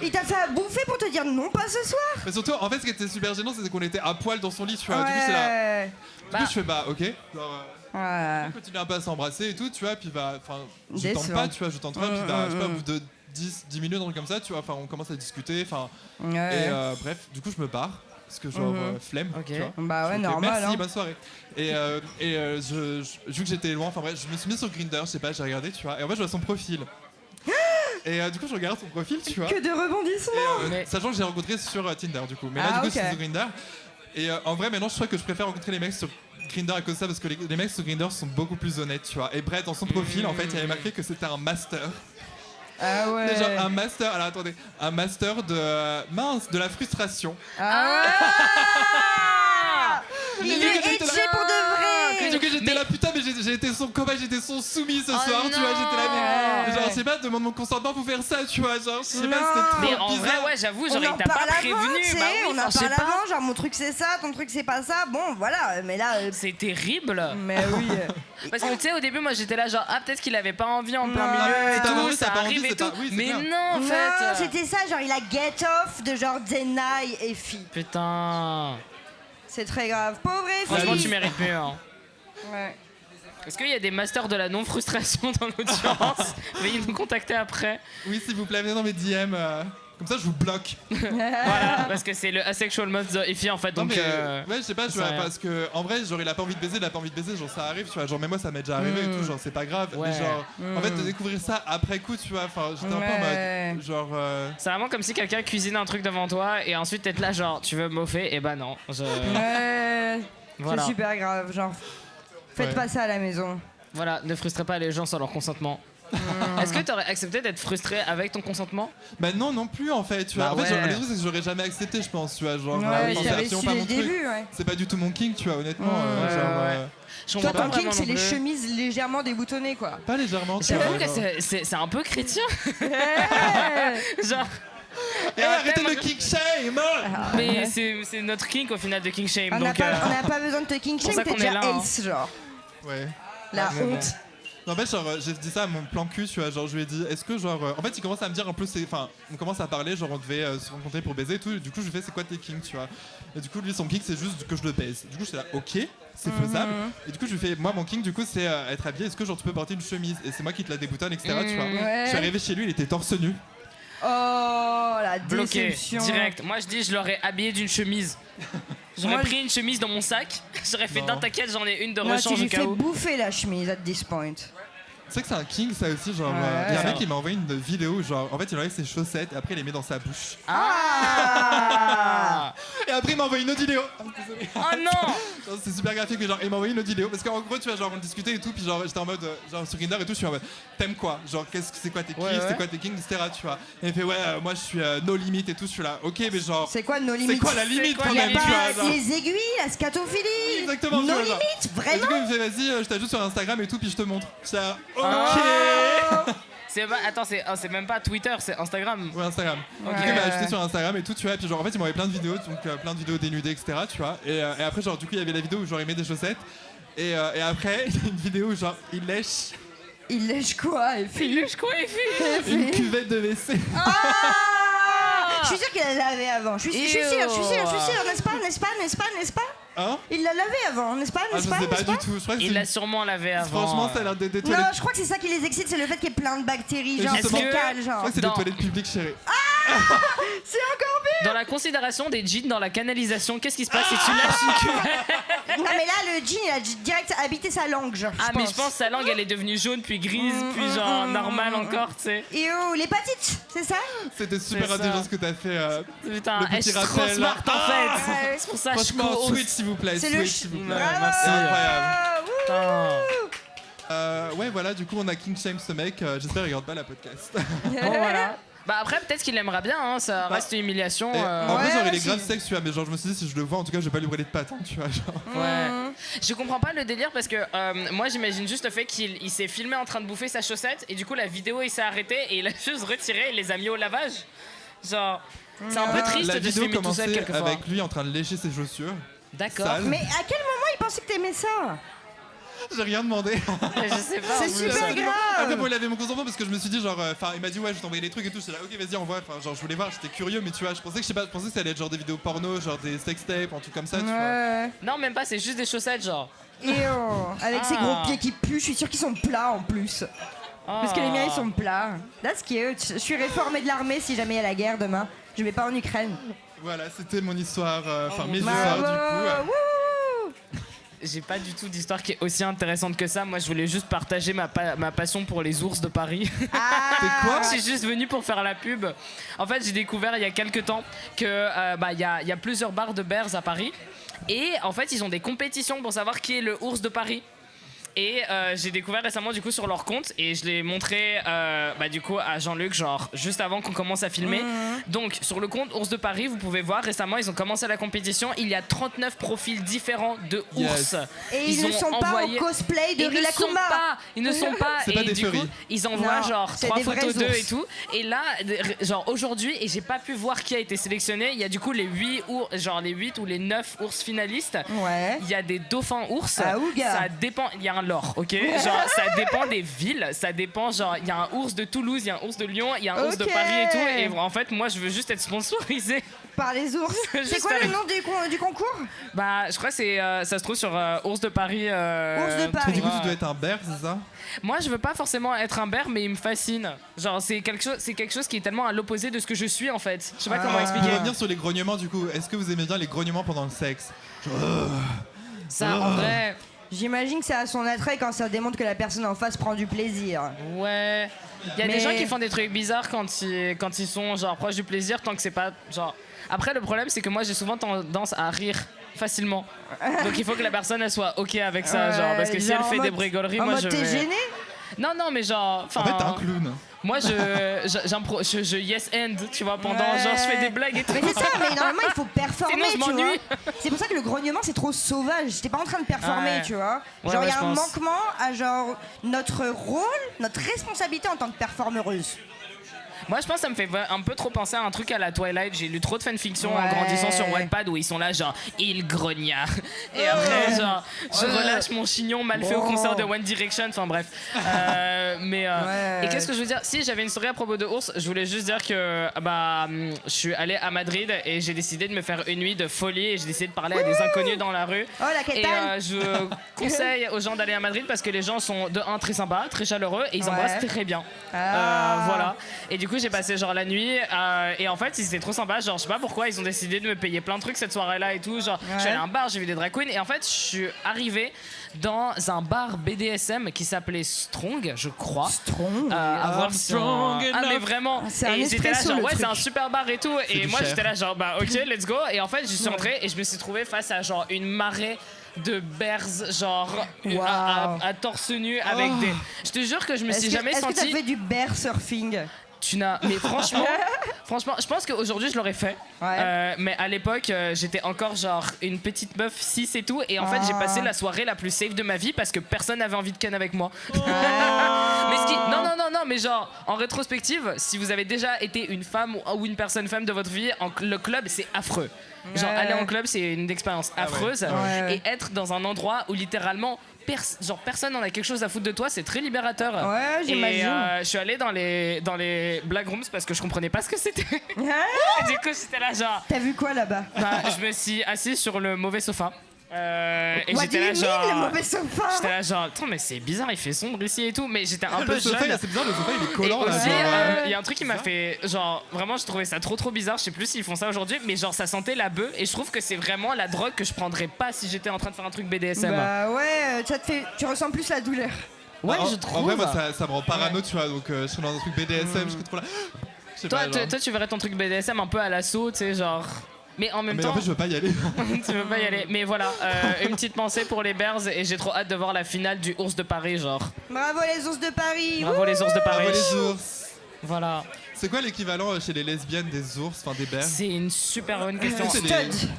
Il t'a fait à bouffer pour te dire non pas ce soir. Mais surtout en fait ce qui était super gênant c'était qu'on était à poil dans son lit, tu vois, du coup c'est là, Ouais. du coup je fais bah ok, genre Ouais. on continue un peu à s'embrasser et tout, tu vois, puis bah enfin je tente Décevant. pas, tu vois, je tente pas, puis bah je sais pas au bout de 10 minutes, un truc comme ça, tu vois, enfin on commence à discuter, enfin Ouais. et bref, du coup je me barre parce que genre flemme, Ok. tu vois. Bah ouais, Ok, normal. merci, hein. bonne soirée. Et vu que j'étais loin, enfin bref, je me suis mis sur Grindr, je sais pas, j'ai regardé, tu vois. Et en fait, je vois son profil. Et du coup, je regarde son profil, tu vois. Que de rebondissements. Et, Mais- sachant que j'ai rencontré sur Tinder, du coup. Mais là, Ah, du coup, ok. c'est sur Grindr. Et en vrai, maintenant, je crois que je préfère rencontrer les mecs sur Grindr à cause de ça, parce que les mecs sur Grindr sont beaucoup plus honnêtes, tu vois. Et bref, dans son profil, en fait, il y avait marqué que c'était un master. Ah ouais. Et genre un master, alors attendez, un master de la frustration. Ah Il Mais est du coup, j'étais edgé là- pour de Et vrai. du coup j'étais là putain mais j'ai été son cobaye, j'étais son soumis ce soir, tu vois, j'étais là mais non. genre je sais pas, demande mon consentement pour faire ça, tu vois, genre je sais pas, Non. c'était trop Mais en bizarre. vrai, ouais, j'avoue, On genre, en il t'a pas parle avant, prévenu. tu sais, Bah oui, on en enfin, je sais parle pas. avant, genre mon truc c'est ça, ton truc c'est pas ça, bon voilà, mais là... C'est terrible. Mais oui. Parce que tu sais, au début, moi j'étais là, genre, ah, peut-être qu'il avait pas envie en plein Non. milieu et Si t'as tout, envie, ça t'as pas arrive envie, et c'est tout. pas- oui, c'est Mais clair. non, en Non, fait. c'était ça, genre il a get off de genre deny et fille. Putain. C'est très grave. Pauvre Franchement, fille. tu mérites mieux. Hein. Ouais. Est-ce qu'il y a des masters de la non-frustration dans l'audience? Veuillez nous contacter après. Oui s'il vous plaît, venez dans mes DM, comme ça je vous bloque. Voilà, parce que c'est le asexual mode de Effie en fait. Non Donc, mais ouais je sais pas, tu c'est vois, rien. parce que en vrai genre il a pas envie de baiser, il a pas envie de baiser, genre ça arrive, tu vois, genre même moi ça m'est déjà arrivé et tout, genre c'est pas grave, Ouais. mais genre en fait de découvrir ça après coup, tu vois, enfin j'étais un peu en Ouais. mode genre c'est vraiment comme si quelqu'un cuisine un truc devant toi et ensuite t'es là, genre, tu veux moffer? Et bah non. Ouais. Voilà. C'est super grave, genre. Faites Ouais. pas ça à la maison. Voilà, ne frustrez pas les gens sans leur consentement. Est-ce que t'aurais accepté d'être frustré avec ton consentement? bah non plus en fait, tu vois. Bah En fait, genre, ouais. le truc c'est que j'aurais jamais accepté, je pense, tu vois, genre Ouais, enfin, je c'est t'avais absolument su pas dès mon le truc. début, ouais. C'est pas du tout mon king, tu vois, honnêtement. Ouais, genre, ouais. Je Toi, comprends ton pas king, vraiment c'est non les plus. chemises légèrement déboutonnées, quoi. pas légèrement, tu J'avoue vois. que genre. c'est un peu chrétien. Genre. Eh, arrêtez le king shame! Mais c'est notre king au final de King Shame. On n'a Donc, pas besoin de te king pour shame, ça t'es qu'on est déjà là, hein. ace, genre. Ouais. La mais bon. honte. Non, en fait, genre, j'ai dit ça à mon plan cul, tu vois, genre, je lui ai dit, est-ce que, genre, en fait, il commence à me dire un peu, enfin, on commence à parler, genre, on devait se rencontrer pour baiser et tout, du coup, je lui fais, c'est quoi tes kings, tu vois. Et du coup, lui, son king, c'est juste que je le baise. Du coup, j'étais là, ok, c'est faisable. Et du coup, je lui fais, moi, mon king, du coup, c'est être habillé, est-ce que, genre, tu peux porter une chemise? Et c'est moi qui te la déboutonne, etc., tu vois. Ouais. Je suis arrivé chez lui, il était torse nu. Oh, la bloqué, déception. direct. Moi je dis, je l'aurais habillé d'une chemise. J'aurais Moi, pris une chemise dans mon sac. J'aurais fait Non. d'un t'inquiète, j'en ai une de Non, tu rechange au lui cas fais où. bouffer la chemise at this point. sais que c'est un king ça aussi, genre il y a un mec qui m'a envoyé une vidéo, genre en fait il enlève ses chaussettes et après il les met dans sa bouche. Et après il m'a envoyé une autre vidéo. Désolé. Oh non. Genre, c'est super graphique mais genre il m'a envoyé une autre vidéo parce qu'en gros tu vois genre on discutait et tout puis genre j'étais en mode genre sur Grindr et tout, je suis en mode t'aimes quoi, genre c'est quoi tes kiffs, c'est quoi tes kings, etc. tu vois. Et il fait moi je suis no limit et tout, je suis là ok mais genre c'est quoi no limit, c'est quoi la limite quand il y a même, tu vois, genre. les aiguilles, la scatophilie. Oui, exactement, no limit, vraiment. Et du coup il me fait vas-y je t'ajoute sur Instagram et tout puis je te montre. C'est ok. C'est même pas Twitter, c'est Instagram. Ouais, Instagram. Ok. Du coup, il m'a ajouté sur Instagram et tout, tu vois. Et puis, genre, en fait, il m'a envoyé plein de vidéos, donc plein de vidéos dénudées, etc., tu vois. Et après, genre, du coup, il y avait la vidéo où, genre, il met des chaussettes. Et après, il y a une vidéo où, genre, il lèche. Il lèche quoi, Effie? Une cuvette de WC. Je suis sûre qu'il l'a lavé avant. Je suis sûre, n'est-ce pas? Hein? Il l'a lavé avant, n'est-ce pas? Je sais pas du tout. Je crois que Il l'a sûrement lavé avant. Franchement, ça a l'air des Non, toilettes. je crois que c'est ça qui les excite, c'est le fait qu'il y ait plein de bactéries, genre justement, fécales, Je genre. crois que c'est Dans- les toilettes publiques, chérie. C'est encore pire. Dans la considération des jeans dans la canalisation, qu'est-ce qui se passe si tu lâches une cuvette? Non mais là, le jean, il a direct habité sa langue, genre. Mais je pense que sa langue elle est devenue jaune puis grise puis genre normale encore, tu sais. Et oh, l'hépatite, c'est ça? C'était super C'est ça. intelligent ce que t'as fait. Putain, Le petit je suis trop rappel, smart là. en fait. C'est pour ça que je Franchement, cours. switch s'il vous plaît. C'est Switch le s'il vous plaît. Bravo. Merci. C'est incroyable. Putain. Ouais, voilà, du coup, on a king shame ce mec. J'espère qu'il regarde pas la podcast. Bon voilà. Bah après peut-être qu'il aimera bien, hein, ça reste une humiliation. Et en vrai, genre, il est si. grave sexe, tu vois, mais genre, je me suis dit, si je le vois, en tout cas, je vais pas lui brûler de pattes, hein, tu vois, genre. Ouais. Je comprends pas le délire parce que moi j'imagine juste le fait qu'il s'est filmé en train de bouffer sa chaussette et du coup la vidéo il s'est arrêté et il a juste retiré et les a mis au lavage. Genre, c'est un peu triste La de se vidéo filmer tout seul commençait quelquefois. avec lui en train de lécher ses chaussures. D'accord. Sale. Mais à quel moment il pensait que t'aimais ça? J'ai rien demandé. Je sais pas. C'est en plus. super grave. Après, bon, il avait mon consentement parce que je me suis dit, genre, enfin, il m'a dit, ouais, je vais t'envoyer des trucs et tout. J'étais là, ok, vas-y, envoie. Enfin, genre, je voulais voir, j'étais curieux, mais tu vois, je pensais que ça allait être genre des vidéos porno, genre des sextapes, un truc comme ça, tu vois. Ouais. Non, même pas, c'est juste des chaussettes, genre. Et oh, avec ses Ah. gros pieds qui puent, je suis sûre qu'ils sont plats en plus. Parce que les miens ils sont plats. That's cute. Je suis réformée de l'armée si jamais il y a la guerre demain. Je vais pas en Ukraine. Voilà, c'était mon histoire, enfin, mes Bravo. histoires, du coup. Wouh. J'ai pas du tout d'histoire qui est aussi intéressante que ça. Moi, je voulais juste partager ma passion pour les ours de Paris. C'est quoi? Je suis juste venu pour faire la pub. En fait, j'ai découvert il y a quelques temps que il y a plusieurs bars de Bears à Paris. Et en fait, ils ont des compétitions pour savoir qui est le ours de Paris. Et j'ai découvert récemment du coup sur leur compte et je l'ai montré du coup à Jean-Luc genre juste avant qu'on commence à filmer. Donc sur le compte Ours de Paris, vous pouvez voir récemment ils ont commencé la compétition. Il y a 39 profils différents de ours. Yes. Et ils ne ont sont pas en cosplay de Ils ne sont Rilakkuma. pas, ils ne sont pas. C'est pas et des du coup, furries. ils envoient Non, genre c'est 3 des vrais photos d'eux ours. et tout. Et là, genre aujourd'hui, et j'ai pas pu voir qui a été sélectionné. Il y a du coup les 8 ou les 9 ours finalistes. Ouais. Il y a des dauphins ours. Ah, ouga. Ça dépend. Il y a un lore, ok. Genre ça dépend des villes. Ça dépend. Genre il y a un ours de Toulouse, il y a un ours de Lyon, il y a un ours de Ok. Paris et tout. Et en fait, moi, je veux juste être sponsorisé. Par les ours. C'est Juste quoi le avec- nom du concours? Bah, je crois que c'est ça se trouve sur Ours de Paris. Ours de Paris. Et du coup, Ouais. tu dois être un bear, c'est ça? Moi, je veux pas forcément être un bear, mais il me fascine. Genre, c'est quelque chose qui est tellement à l'opposé de ce que je suis en fait. Je sais pas comment Pour expliquer. revenir sur les grognements, du coup, est-ce que vous aimez bien les grognements pendant le sexe? Ça, en vrai, J'imagine que c'est à son attrait quand ça démontre que la personne en face prend du plaisir. ouais. Il y a Mais- des gens qui font des trucs bizarres quand ils sont genre proches du plaisir, tant que c'est pas genre. Après, le problème, c'est que moi, j'ai souvent tendance à rire facilement. Donc, il faut que la personne elle soit ok avec ça, genre, parce que si Genre elle en fait mode- des brigoleries, En moi, mode je t'es vais. gêné? Non, non, mais genre. En fait, t'es un clown. Moi, je yes end, tu vois, pendant genre, je fais des blagues et tout. Mais c'est ça, mais normalement il faut performer, Sinon, je tu vois. m'ennuie. C'est pour ça que le grognement c'est trop sauvage. J'étais pas en train de performer, Ouais. tu vois. Ouais, Genre il ouais, y a je un pense. manquement à genre notre rôle, notre responsabilité en tant que performeuse. Moi, je pense que ça me fait un peu trop penser à un truc à la Twilight. J'ai lu trop de fanfiction en Ouais. grandissant sur Wattpad où ils sont là, genre, il grogna. Et après, genre, je relâche mon chignon mal fait au concert de One Direction. Enfin, bref. Et qu'est-ce que je veux dire? Si j'avais une story à propos de ours, je voulais juste dire que je suis allé à Madrid et j'ai décidé de me faire une nuit de folie et j'ai décidé de parler à des inconnus dans la rue. Oh la Et quétale. je conseille aux gens d'aller à Madrid parce que les gens sont de un très sympas, très chaleureux et ils Ouais. embrassent très bien. Ah. Voilà. Et du coup, coup, j'ai passé genre la nuit et en fait, c'était trop sympa. Genre, je sais pas pourquoi, ils ont décidé de me payer plein de trucs cette soirée-là et tout. Genre, je suis allé à un bar, j'ai vu des drag queens et en fait, je suis arrivé dans un bar BDSM qui s'appelait Strong, je crois. Strong. À voir si mais vraiment. C'est un et ils étaient là, espresso, genre, le ouais, truc. c'est un super bar et tout. Et du moi, cher. j'étais là, genre, bah, ok, let's go. Et en fait, je suis rentré et je me suis trouvé face à genre une marée de bears, genre Wow. à torse nu avec des. Je te jure que je me suis jamais Est-ce que senti. t'as fait du bear surfing? Tu n'as. Mais franchement, je pense qu'aujourd'hui je l'aurais fait. Ouais. Mais à l'époque, j'étais encore genre une petite meuf 6 et tout. Et en fait, j'ai passé la soirée la plus safe de ma vie parce que personne n'avait envie de ken avec moi. Mais ce qui. Non, mais genre, en rétrospective, si vous avez déjà été une femme ou une personne femme de votre vie, le club, c'est affreux. Genre, aller en club, c'est une expérience affreuse. Ouais. Et être dans un endroit où littéralement. Personne n'en a quelque chose à foutre de toi, c'est très libérateur. Ouais, j'imagine. Et je suis allée dans les black rooms parce que je comprenais pas ce que c'était. Et du coup, j'étais là genre. T'as vu quoi là-bas? Bah, je me suis assis sur le mauvais sofa. Et What j'étais do là you mean, genre. le mauvais sofa? J'étais là genre, attends, mais c'est bizarre, il fait sombre ici et tout. Mais j'étais un peu Le sofa, jeune. c'est bizarre, le sofa il est Et collant là. aussi, genre, il y a un truc qui m'a fait genre vraiment je trouvais ça trop bizarre, je sais plus s'ils font ça aujourd'hui, mais genre ça sentait la bœuf et je trouve que c'est vraiment la drogue que je prendrais pas si j'étais en train de faire un truc BDSM. Bah ouais, tu ressens plus la douleur. Ouais, en- je trouve. En vrai, moi ça me rend parano, tu vois, donc je serais dans un truc BDSM, je serais trop là. Je sais toi, pas, genre. toi, tu verrais ton truc BDSM un peu à l'assaut, tu sais, genre. Mais en même Mais temps, en fait, je veux pas y aller. tu veux pas y aller. Mais voilà, une petite pensée pour les Bears et j'ai trop hâte de voir la finale du Ours de Paris, genre. Bravo les ours de Paris. Bravo les Ours de Paris. Bravo les ours. Voilà. C'est quoi l'équivalent chez les lesbiennes des ours, enfin des bears? C'est une super bonne question. C'est Stud.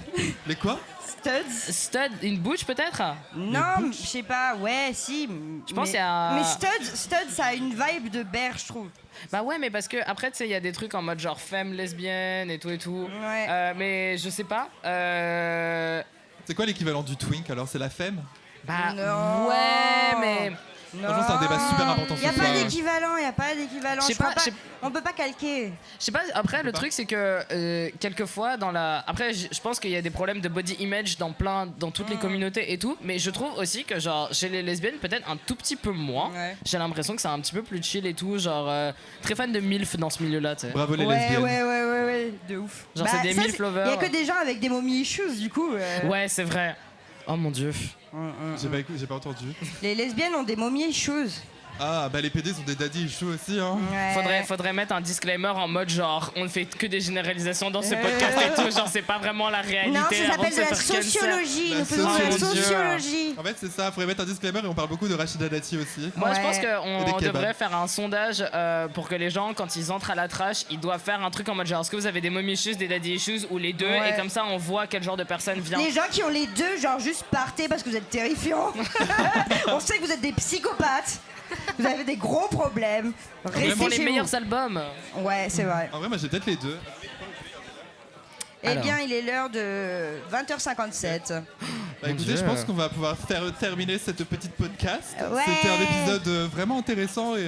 Les quoi? Studs. Stud, une bouche peut-être? Non, je sais pas, ouais, si. Je pense qu'il y a- Mais Stud, ça a une vibe de bear, je trouve. Bah ouais, mais parce que après, tu sais, il y a des trucs en mode genre femme lesbienne et tout et tout. Ouais. Mais je sais pas. C'est quoi l'équivalent du twink alors? C'est la femme? Bah Non. ouais, mais. Franchement, c'est un débat super important ce Y a soir. pas d'équivalent, y a pas d'équivalent. Je sais Je crois pas, pas- je sais- On peut pas calquer. Je sais pas, après le truc c'est que quelquefois dans la. Après je pense qu'il y a des problèmes de body image dans toutes les communautés et tout, mais je trouve aussi que genre chez les lesbiennes peut-être un tout petit peu moins. Ouais. J'ai l'impression que c'est un petit peu plus chill et tout, genre très fan de MILF dans ce milieu-là, tu sais. Bravo les Ouais, lesbiennes. ouais, de ouf. Genre, c'est des ça, milf lovers. Y a que des gens avec des momies issues, du coup. Ouais, c'est vrai. Oh mon dieu. J'ai pas entendu. Les lesbiennes ont des momies issues. Ah, bah les PD ont des daddy issues aussi, hein. Ouais. Faudrait mettre un disclaimer en mode genre on ne fait que des généralisations dans ce podcast et tout, genre c'est pas vraiment la réalité. Non, ça avant de s'appelle se de la faire cancel. sociologie. La Nous faisons de la sociologie. sociologie. En fait, c'est ça, faudrait mettre un disclaimer et on parle beaucoup de Rachida Dati aussi. Moi, je Ouais. pense Et des qu'on kebabs. devrait faire un sondage pour que les gens, quand ils entrent à la trash, ils doivent faire un truc en mode genre est-ce que vous avez des mommy issues, des daddy issues ou les deux, Ouais. et comme ça on voit quel genre de personne vient. Les gens qui ont les deux, genre juste partez parce que vous êtes terrifiants. On sait que vous êtes des psychopathes. Vous avez des gros problèmes. Restez Pour les chez meilleurs vous. albums. Ouais, c'est vrai. En vrai, moi j'ai peut-être les deux. Eh Alors. bien, il est l'heure de 20h57. Bah écoutez, Dieu. je pense qu'on va pouvoir terminer cette petite podcast. Ouais. C'était un épisode vraiment intéressant et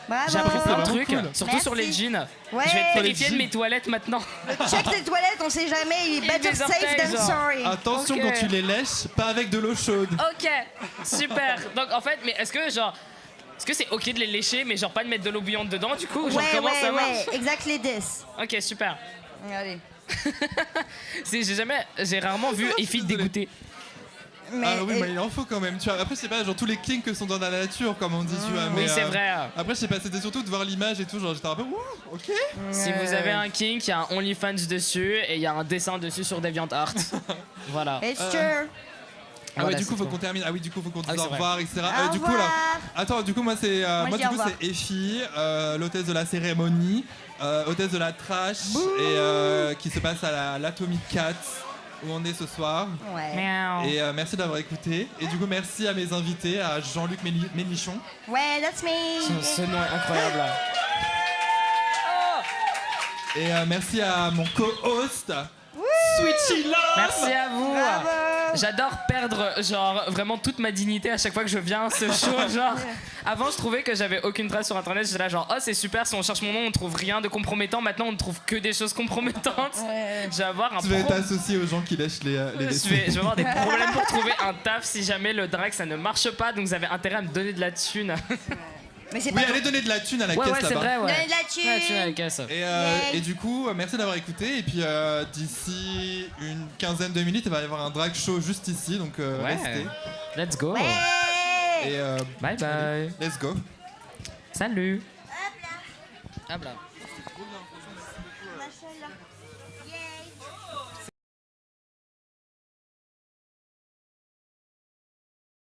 Bravo. J'ai appris plein de vraiment trucs, cool. surtout sur les Merci. jeans. Ouais. Je vais te les vérifier de jeans. mes toilettes maintenant. Check tes toilettes, on sait jamais. Il est better des safe orteils, than genre. sorry. Attention Ok. quand tu les lèches, pas avec de l'eau chaude. Ok, super. Donc en fait, mais est-ce que genre. Est-ce que c'est ok de les lécher, mais genre pas de mettre de l'eau bouillante dedans du coup? Genre comment ça marche? Exactly this. Ok, super. Allez. J'ai rarement vu Effie Désolé. dégoûtée. Mais, Ah oui, mais il en faut quand même. Tu vois. Après, je sais pas, genre tous les kinks que sont dans la nature, comme on dit, tu vois. Oui, mais, c'est vrai. Après, je sais pas, c'était surtout de voir l'image et tout. Genre, j'étais un peu, ouh, ok. Si vous avez un kink, il y a un OnlyFans dessus et il y a un dessin dessus sur DeviantArt. Voilà. It's true. Ah Voilà, ouais, du coup, c'est faut tout. qu'on termine. Ah oui, du coup, faut qu'on dise Ah oui, au c'est vrai. revoir, etc. Au Du coup, là. revoir. Attends, du coup, moi, c'est. Moi, je dis au revoir. c'est Effie, l'hôtesse de la cérémonie, hôtesse de la trash, et qui se passe à l'Atomic Cat, où on est ce soir. Ouais. Miaou. Et merci d'avoir écouté. Et du coup, merci à mes invités, à Jean-Luc Ménichon. Ouais, that's me. Ce nom est incroyable. Et merci à mon co-host, Switchy Love. Merci à vous. Bravo. J'adore perdre genre vraiment toute ma dignité à chaque fois que je viens à ce show. Genre, avant je trouvais que j'avais aucune trace sur internet. J'étais là genre oh c'est super, si on cherche mon nom on trouve rien de compromettant. Maintenant on ne trouve que des choses compromettantes. Ouais. Je vais avoir un Tu vas être pro- associé aux gens qui lèchent les je vais avoir des problèmes pour trouver un taf si jamais le drag ça ne marche pas. Donc vous avez intérêt à me donner de la thune. Mais c'est Oui, pas allez donner de la thune à la Ouais, caisse ouais, c'est là-bas. vrai, ouais. Donnez de la thune. Ouais, tu es à la caisse. Et du coup, merci d'avoir écouté. Et puis d'ici une quinzaine de minutes, il va y avoir un drag show juste ici, donc restez. Let's go. Et Bye bye. let's go. Salut. Hop là.